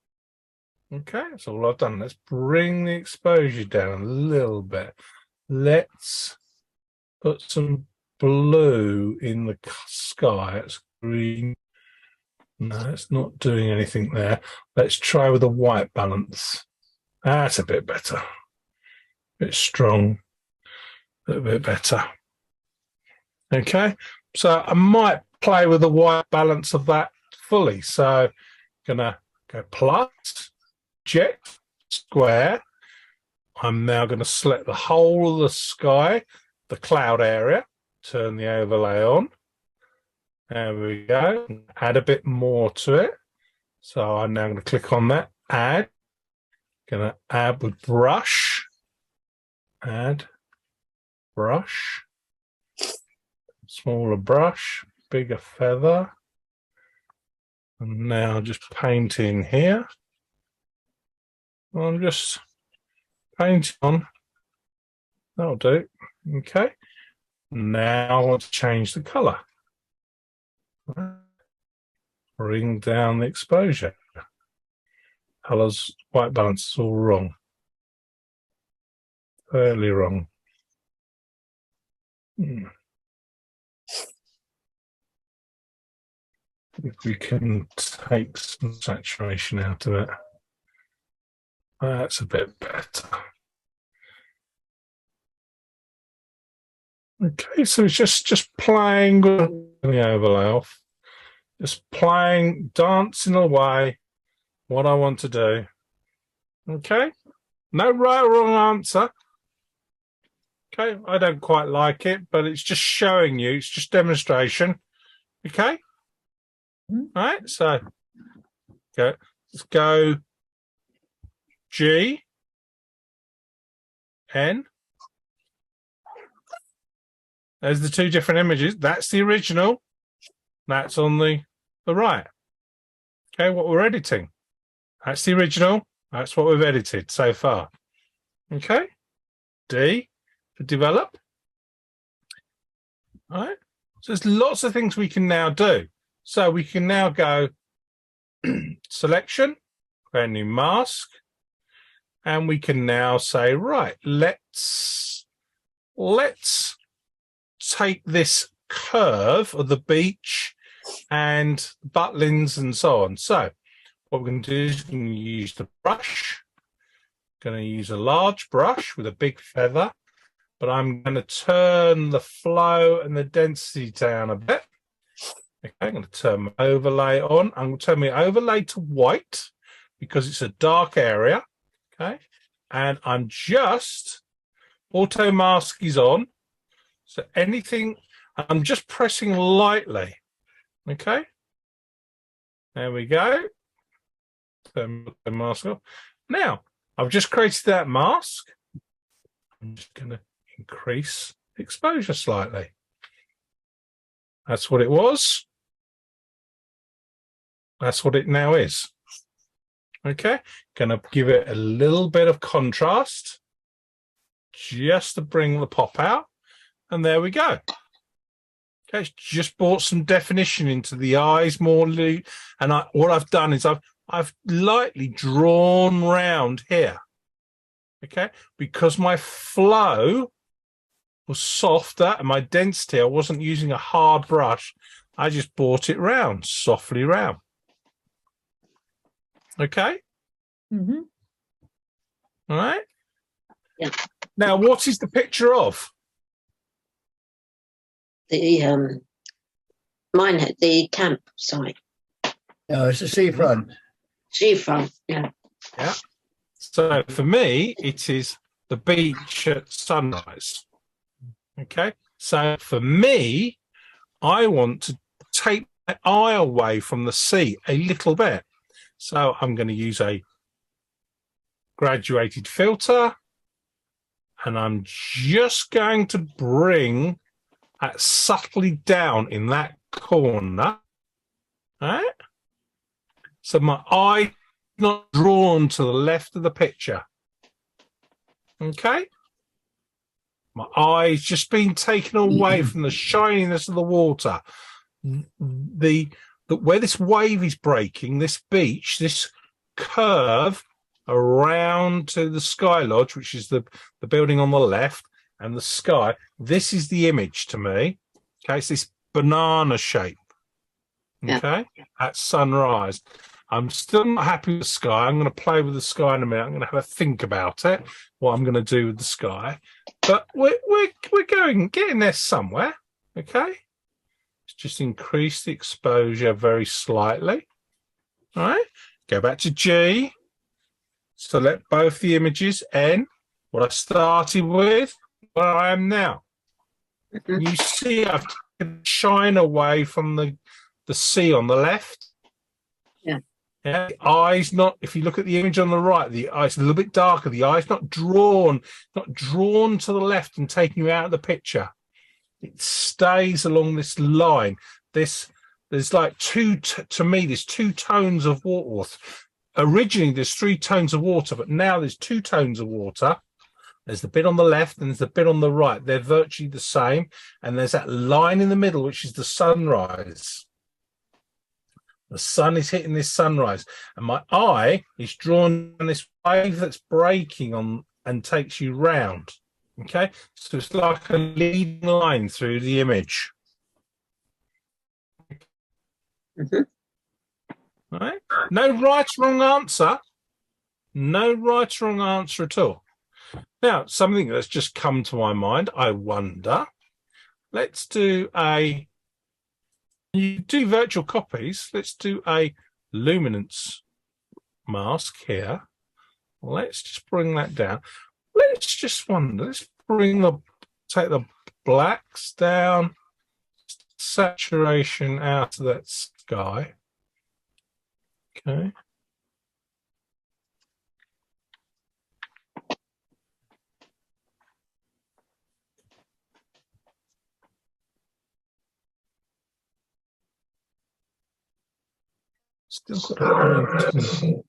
Okay. That's all I've done. Let's bring the exposure down a little bit. Let's put some blue in the sky. It's green. No, it's not doing anything there. Let's try with a white balance. That's a bit better. A bit strong. A little bit better. Okay. So I might play with the white balance of that fully. So gonna go plus, jet, square. I'm now going to select the whole of the sky, the cloud area, turn the overlay on. There we go. Add a bit more to it. So I'm now going to click on that, add. Going to add with brush, add, brush, smaller brush, bigger feather. And now just painting here. I'm just painting on. That'll do. Okay. Now I want to change the color. Bring down the exposure. Colors, white balance is all wrong. Fairly wrong. If we can take some saturation out of it. That's a bit better. Okay, so it's just playing with the overlay off. Just playing, dancing away what I want to do. Okay? No right or wrong answer. Okay, I don't quite like it, but it's just showing you, it's just demonstration. Okay? All right, so okay, let's go G, N. There's the two different images. That's the original. That's on the right. Okay, what we're editing. That's the original. That's what we've edited so far. Okay. D for develop. All right. So there's lots of things we can now do. So we can now go selection, create a new mask, and we can now say, right, let's take this curve of the beach and butlins and so on. So what we're going to do is we're going to use the brush. Going to use a large brush with a big feather, but I'm going to turn the flow and the density down a bit. Okay, I'm going to turn my overlay on. I'm going to turn my overlay to white because it's a dark area. Okay, and I'm just auto mask is on. So anything, I'm just pressing lightly. Okay, there we go. Turn the mask off. Now I've just created that mask. I'm just going to increase exposure slightly. That's what it was. That's what it now is. Okay, going to give it a little bit of contrast just to bring the pop out. And there we go. Okay, it's just brought some definition into the eyes more. And what I've done is I've lightly drawn round here. Okay, because my flow was softer and my density, I wasn't using a hard brush. I just brought it round, softly round. Okay. Mm-hmm. All right. Yeah. Now, what is the picture of? The mine had the campsite. No, it's a seafront. Seafront, yeah. Yeah. So for me, it is the beach at sunrise. Okay. So for me, I want to take my eye away from the sea a little bit. So I'm going to use a graduated filter, and I'm just going to bring that subtly down in that corner. All right. So my eye is not drawn to the left of the picture. Okay. My eye is just being taken away from the shininess of the water. Where this wave is breaking, this beach, this curve around to the Sky Lodge, which is the building on the left, and the sky. This is the image to me. Okay, it's this banana shape. Okay, at sunrise. I'm still not happy with the sky. I'm going to play with the sky in a minute. I'm going to have a think about it, what I'm going to do with the sky. But we're getting there somewhere. Okay, let's just increase the exposure very slightly. All right, go back to G. Select both the images, N, what I started with, where I am now. You see I've taken shine away from the sea on the left. Yeah. Yeah. The eye's not, if you look at the image on the right, the eye's a little bit darker. The eye's not drawn to the left and taking you out of the picture. It stays along this line. There's like to me, there's two tones of water. Originally, there's three tones of water, but now there's two tones of water. There's the bit on the left and there's the bit on the right. They're virtually the same. And there's that line in the middle, which is the sunrise. The sun is hitting this sunrise. And my eye is drawn on this wave that's breaking on and takes you round. Okay? So it's like a leading line through the image. Mm-hmm. Right? No right or wrong answer. No right or wrong answer at all. Now, something that's just come to my mind, I wonder, let's do you do virtual copies, let's do a luminance mask here. Let's just bring that down. Let's just wonder, let's take the blacks down, saturation out of that sky. Okay. Still got a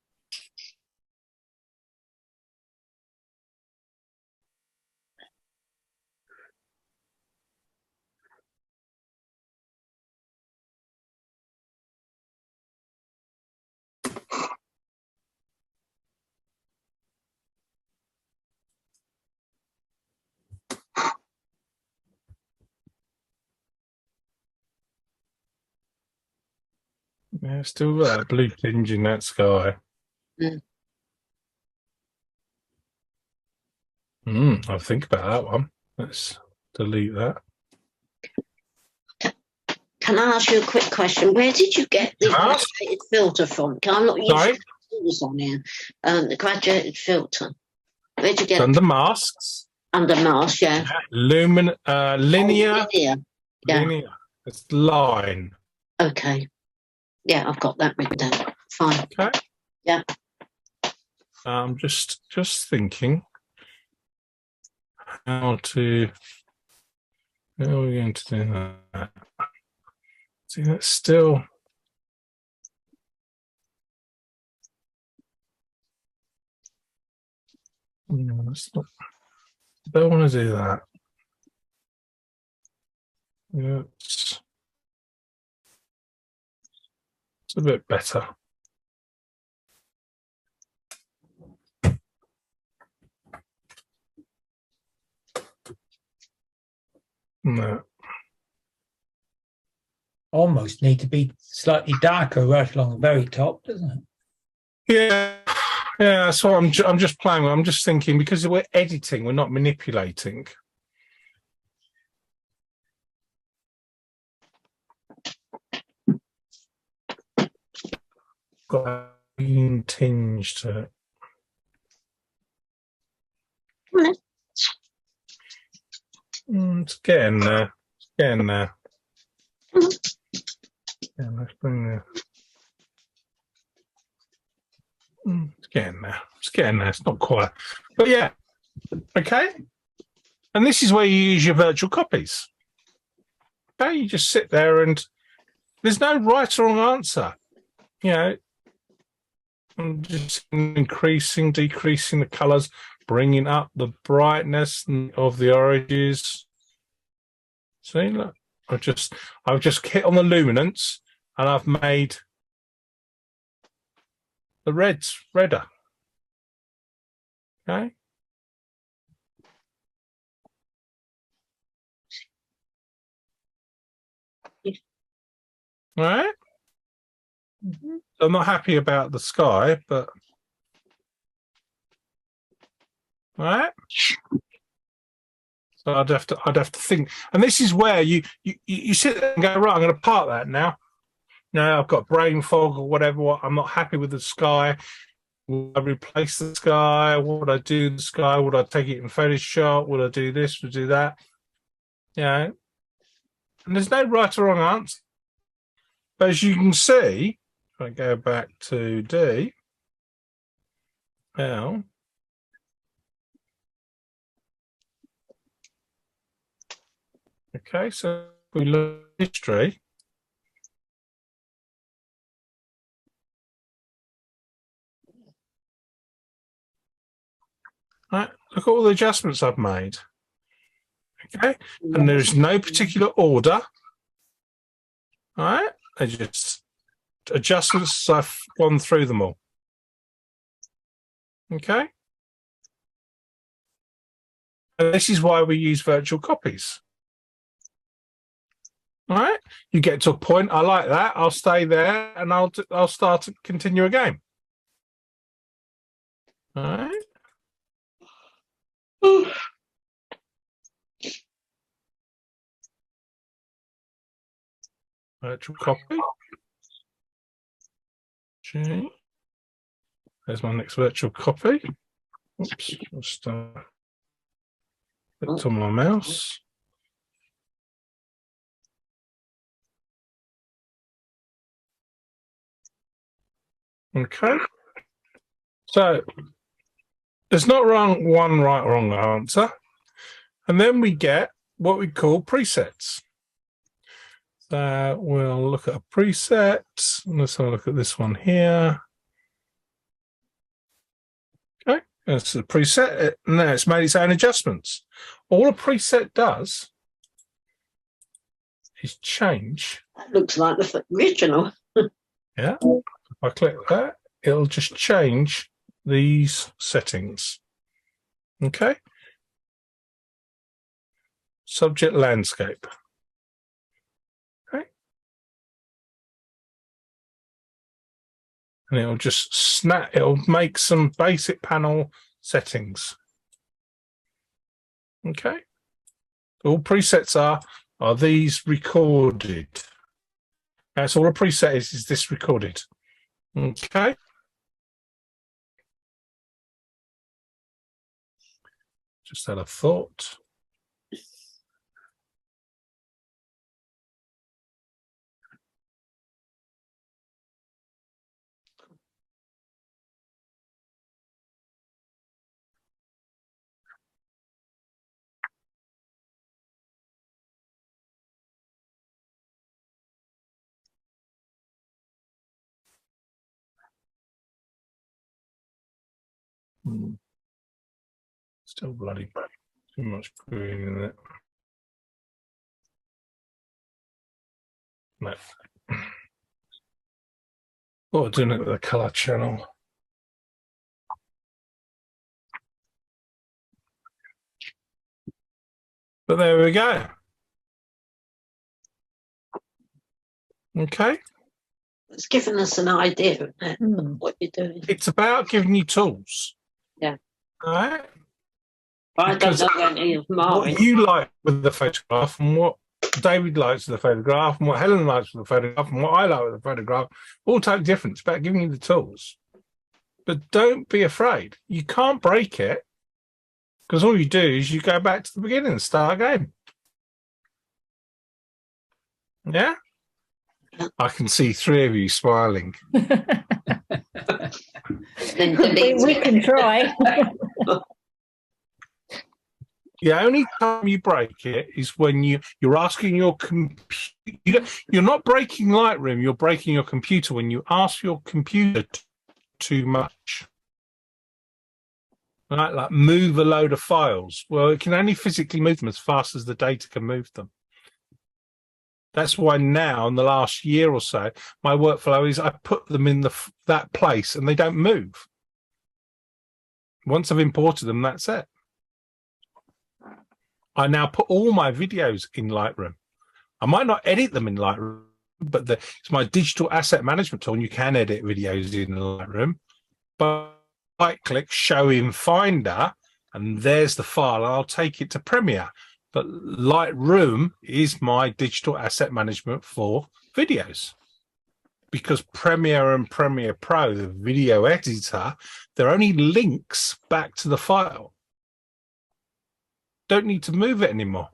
yeah, still got that blue tinge in that sky. I'll think about that one. Let's delete that. Can I ask you a quick question? Where did you get the Ask. graduated filter from? Can I not use Sorry? tools on here? The graduated filter. Where'd you get It's it? under masks. Under mask, yeah. Linear. Oh, linear. Yeah. Linear. It's line. Okay. Yeah, I've got that written down. Fine. Okay. Yeah. I'm just thinking how are we going to do that? See, that's still. No, that's not. I don't want to do that. Yeah, it's a bit better. No. Almost need to be slightly darker right along the very top, doesn't it? Yeah, yeah. So I'm just playing with. I'm just thinking because we're editing, we're not manipulating. Got a green tinge to it. It's getting there. It's getting there. Yeah, let's bring the. It's getting there. It's getting there. It's not quite, but yeah. Okay. And this is where you use your virtual copies. Okay, you just sit there and there's no right or wrong answer. You know, I'm just increasing, decreasing the colours, bringing up the brightness of the oranges. See, look, I've just hit on the luminance, and I've made the reds redder. Okay. All right. I'm not happy about the sky, but all right. So I'd have to think, and this is where you sit there and go, right, I'm going to park that now. Now I've got brain fog or whatever. I'm not happy with the sky. Will I replace the sky? What would I do to the sky? Would I take it in Photoshop? Would I do this? Would I do that? You know, and there's no right or wrong answer. But as you can see, if I go back to D, now, okay, so we look at history. Right, look at all the adjustments I've made. Okay, and there's no particular order. All right, they're just adjustments. I've gone through them all. Okay, and this is why we use virtual copies. All right, you get to a point. I like that. I'll stay there, and I'll start to continue a game. All right. Virtual copy. G. There's my next virtual copy. Oops, just clicked on my mouse. Okay. So there's not one right or wrong answer. And then we get what we call presets. So we'll look at a preset. Let's have a look at this one here. Okay, that's the preset. Now it's made its own adjustments. All a preset does is change. That looks like the original. Yeah. If I click that, it'll just change these settings. Okay. Subject landscape. Okay. And it'll just snap, it'll make some basic panel settings. Okay. All presets are these recorded. That's all a preset is this recorded. Okay. Just had a thought. Still bloody bright. Too much green in it. No. Oh, doing it with a color channel. But there we go. Okay. It's given us an idea of Hmm. what you're doing. It's about giving you tools. Yeah. All right. But I don't Because know any of mine. what you like with the photograph and what David likes with the photograph and what Helen likes with the photograph and what I like with the photograph, all totally different. It's about giving you the tools. But don't be afraid. You can't break it because all you do is you go back to the beginning and start again. Yeah? I can see three of you smiling. Then we, delete we it. can try. The only time you break it is when you're asking your computer. You're not breaking Lightroom. You're breaking your computer when you ask your computer too much. Right, like move a load of files. Well, it can only physically move them as fast as the data can move them. That's why now, in the last year or so, my workflow is I put them in that place and they don't move. Once I've imported them, that's it. I now put all my videos in Lightroom. I might not edit them in Lightroom, but it's my digital asset management tool, and you can edit videos in Lightroom. But right-click, show in Finder, and there's the file. I'll take it to Premiere. But Lightroom is my digital asset management for videos. Because Premiere and Premiere Pro, the video editor, they're only links back to the file. Don't need to move it anymore.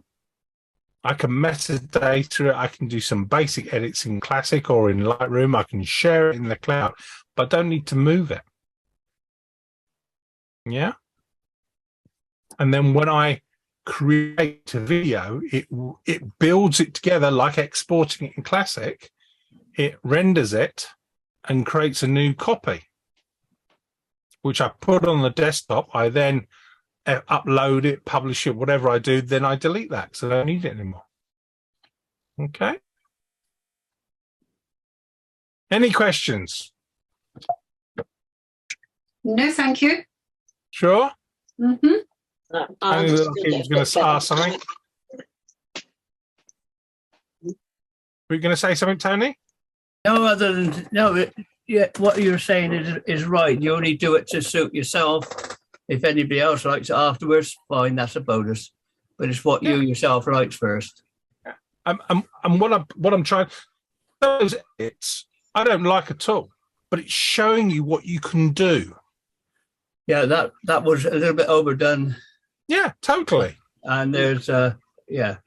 I can metadata it. I can do some basic edits in Classic or in Lightroom. I can share it in the cloud, but I don't need to move it. Yeah. And then when I create a video, it builds it together like exporting it in Classic. It renders it and creates a new copy, which I put on the desktop. I then upload it, publish it, whatever I do, then I delete that because I don't need it anymore. Okay. Any questions? No, thank you. Sure. Mm-hmm. No, I knew that he was going to ask something. Were you going to say something, Tony? No, other than no. Yeah, what you're saying is right. You only do it to suit yourself. If anybody else likes it afterwards, fine, that's a bonus. But it's what you yourself likes first. And what I'm trying, I don't like at all, but it's showing you what you can do. Yeah, that was a little bit overdone. Yeah, totally. And there's yeah.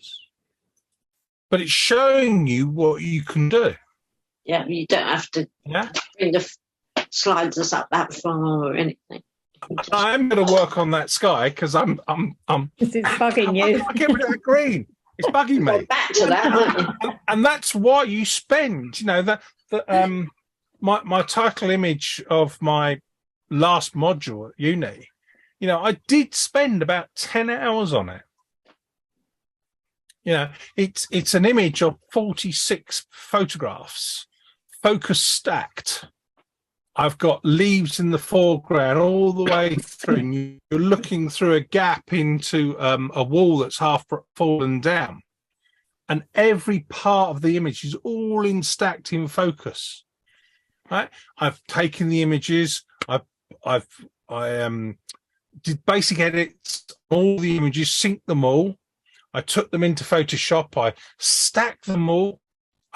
But it's showing you what you can do. Yeah, you don't have to bring the sliders up that far or anything. I'm going to work on that sky because I'm This is bugging you. I get rid of that green. It's bugging me. Go back to that, aren't you? And that's why you spend, my title image of my last module at uni, I did spend about 10 hours on it. It's an image of 46 photographs, focus stacked. I've got leaves in the foreground all the way through. And you're looking through a gap into a wall that's half fallen down. And every part of the image is all stacked in focus. Right? I've taken the images. I did basic edits, all the images, synced them all. I took them into Photoshop. I stacked them all.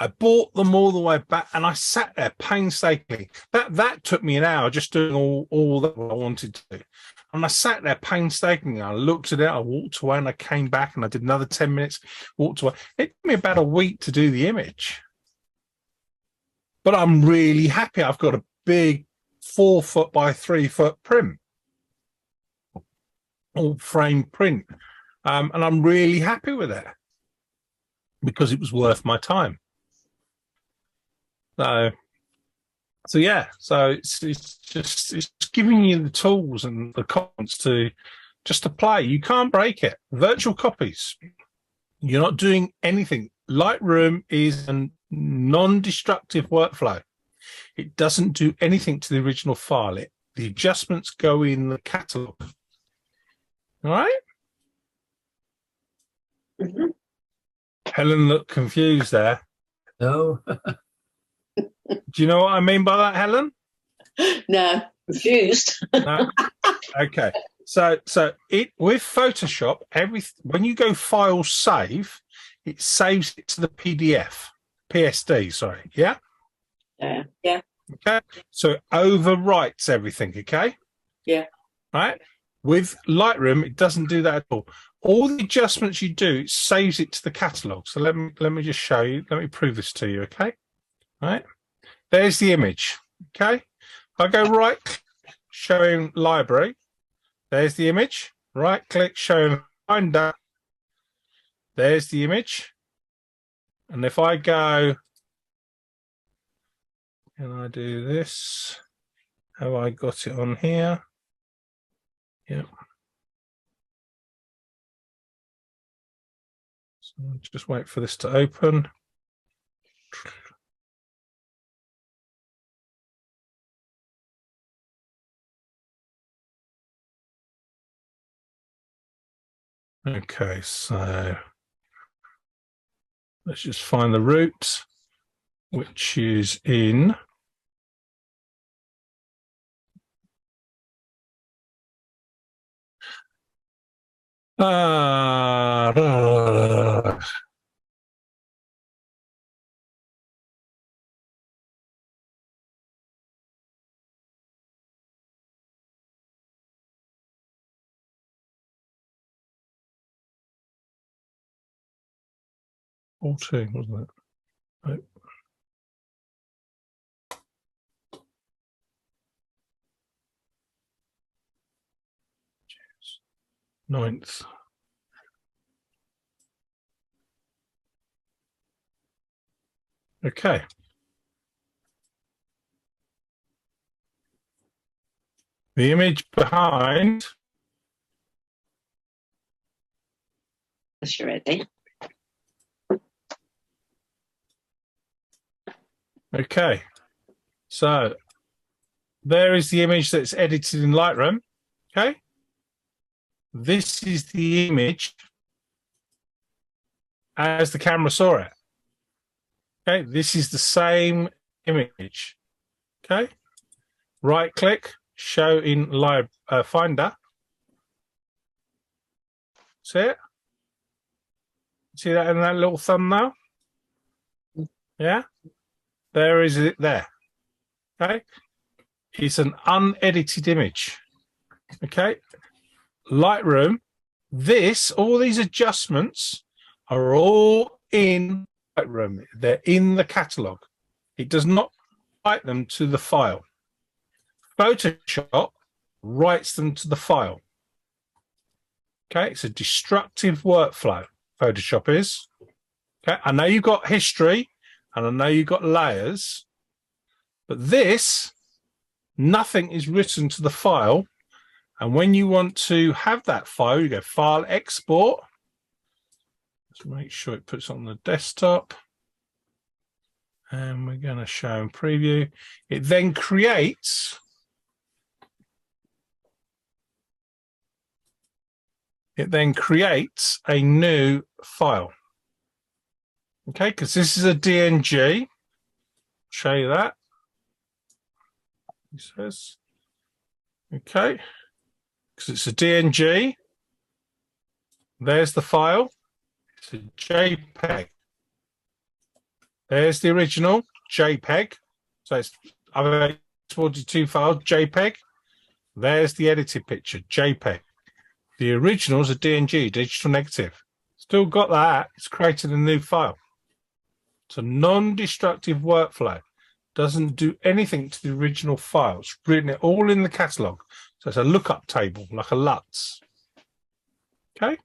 I bought them all the way back, and I sat there painstakingly. That took me an hour just doing all that I wanted to do. And I sat there painstakingly. I looked at it. I walked away, and I came back, and I did another 10 minutes. Walked away. It took me about a week to do the image, but I'm really happy. I've got a big 4 foot by 3 foot print, all frame print, and I'm really happy with it because it was worth my time. So yeah, so it's giving you the tools and the confidence to play. You can't break it. Virtual copies. You're not doing anything. Lightroom is an non-destructive workflow. It doesn't do anything to the original file. The adjustments go in the catalog. All right. Mhm. Helen looked confused there. No. Do you know what I mean by that, Helen? No. Confused. No? Okay. So it with Photoshop, when you go File Save, it saves it to the PSD. Sorry. Yeah. Yeah. Okay. So it overwrites everything. Okay. Yeah. Right. With Lightroom, it doesn't do that at all. All the adjustments you do, it saves it to the catalog. So let me just show you. Let me prove this to you. Okay. Right. There's the image. Okay. I go right, showing library. There's the image. Right click, showing Finder. There's the image. And if I go, can I do this? Have I got it on here? Yep. So just wait for this to open. Okay, so let's just find the root, which is in uh, 14, wasn't it? Right. Ninth. Okay. The image behind. That's you ready. Okay. So there is the image that's edited in Lightroom. Okay. This is the image as the camera saw it. Okay. This is the same image. Okay. Right click, show in Finder. See it? See that in that little thumbnail? Yeah. There is it there. Okay. It's an unedited image. Okay. Lightroom, all these adjustments are all in Lightroom. They're in the catalog. It does not write them to the file. Photoshop writes them to the file. Okay, it's a destructive workflow, Photoshop is. Okay, I know you've got history and I know you've got layers, but this, nothing is written to the file. And when you want to have that file, you go File, Export. Let's make sure it puts on the desktop. And we're going to show and preview. It then creates a new file. Okay, because this is a DNG. Show you that. He says, okay, because it's a DNG. There's the file. It's a JPEG. There's the original JPEG. So it's I've exported two files, JPEG. There's the edited picture, JPEG. The original is a DNG, digital negative. Still got that. It's created a new file. It's a non-destructive workflow. Doesn't do anything to the original file. It's written it all in the catalog. So it's a lookup table, like a LUTs. Okay.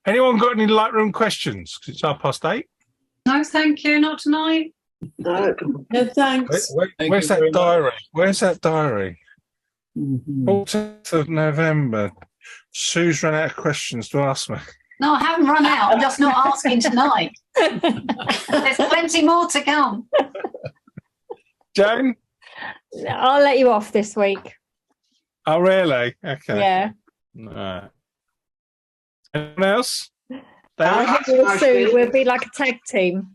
Anyone got any Lightroom questions? Because it's 8:30. No, thank you. Not tonight. No. No, thanks. Where's that diary? Where's that diary? Mhm. 14th of November. Sue's run out of questions to ask me. No, I haven't run out. I'm just not asking tonight. There's plenty more to come. Joan? I'll let you off this week. Oh, really? Okay. Yeah. Right. Anyone else? I David? think we'll soon. We'll be like a tag team.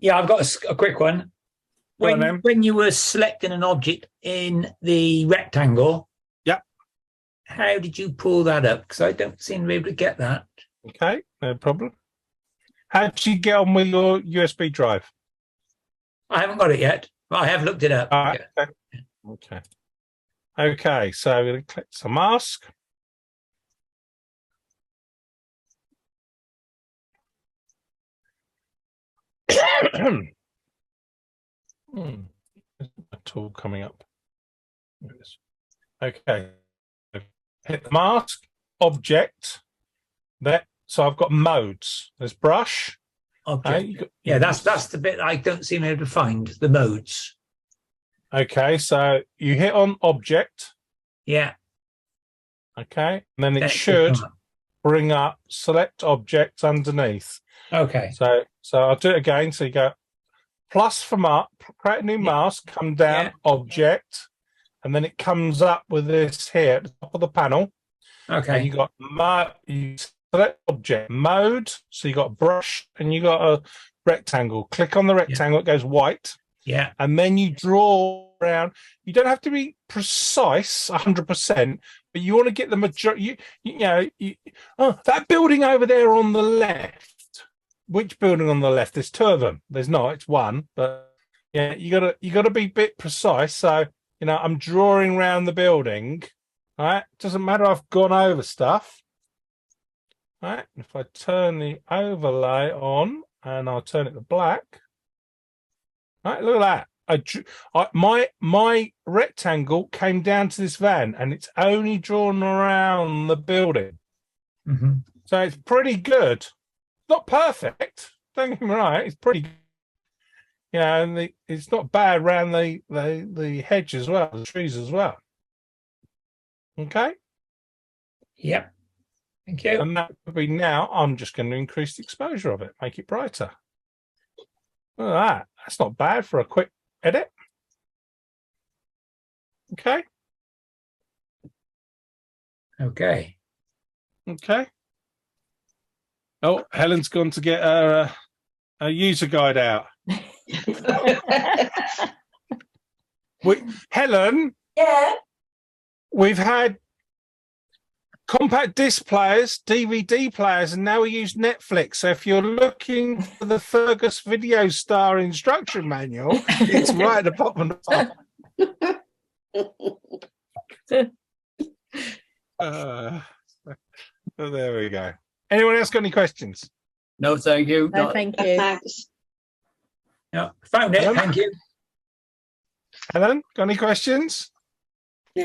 Yeah, I've got a quick one. Go on, then. When you were selecting an object in the rectangle, Yep. how did you pull that up? Because I don't seem to be able to get that. Okay, no problem. How did you get on with your USB drive? I haven't got it yet, but I have looked it up. All right. Okay. Okay, so we're going to click the mask. A tool coming up. There it is. Okay. Hit the mask, object. There. So I've got modes. There's brush. Object. You got- Yeah, that's the bit I don't seem able to find, the modes. Okay, so you hit on object. Yeah. Okay, and then it that should come up. bring up select objects underneath. Okay. So I'll do it again. So you go plus from up, create a new mask, come down, Yeah. object, and then it comes up with this here at the top of the panel. And Okay. you got you select object mode. So you got brush and you got a rectangle. Click on the rectangle, it goes white, Yeah. and then you draw around. You don't have to be precise 100%, but you want to get the majority. That building over there on the left. Which building on the left? There's two of them. There's not. It's one. But yeah, you gotta be a bit precise. So I'm drawing around the building. All right. Doesn't matter. I've gone over stuff. All right. If I turn the overlay on and I'll turn it to black. All right. Look at that. My rectangle came down to this van, and it's only drawn around the building. Hmm. So it's pretty good. Not perfect. Don't get me right. It's pretty good. And it's not bad around the hedge as well, the trees as well. Okay. Yep. Thank you. And that would be now. I'm just going to increase the exposure of it, make it brighter. Look at that. That's not bad for a quick edit. Okay. Okay. Okay. Oh, Helen's gone to get her user guide out. Helen, Yeah. we've had compact disc players, DVD players, and now we use Netflix. So if you're looking for the Fergus Video Star instruction manual, it's right at the bottom of the file. So there we go. Anyone else got any questions? No, thank you. No, Not- thank you. Thanks. Yeah. Found it. Helen? Thank you. Helen, got any questions?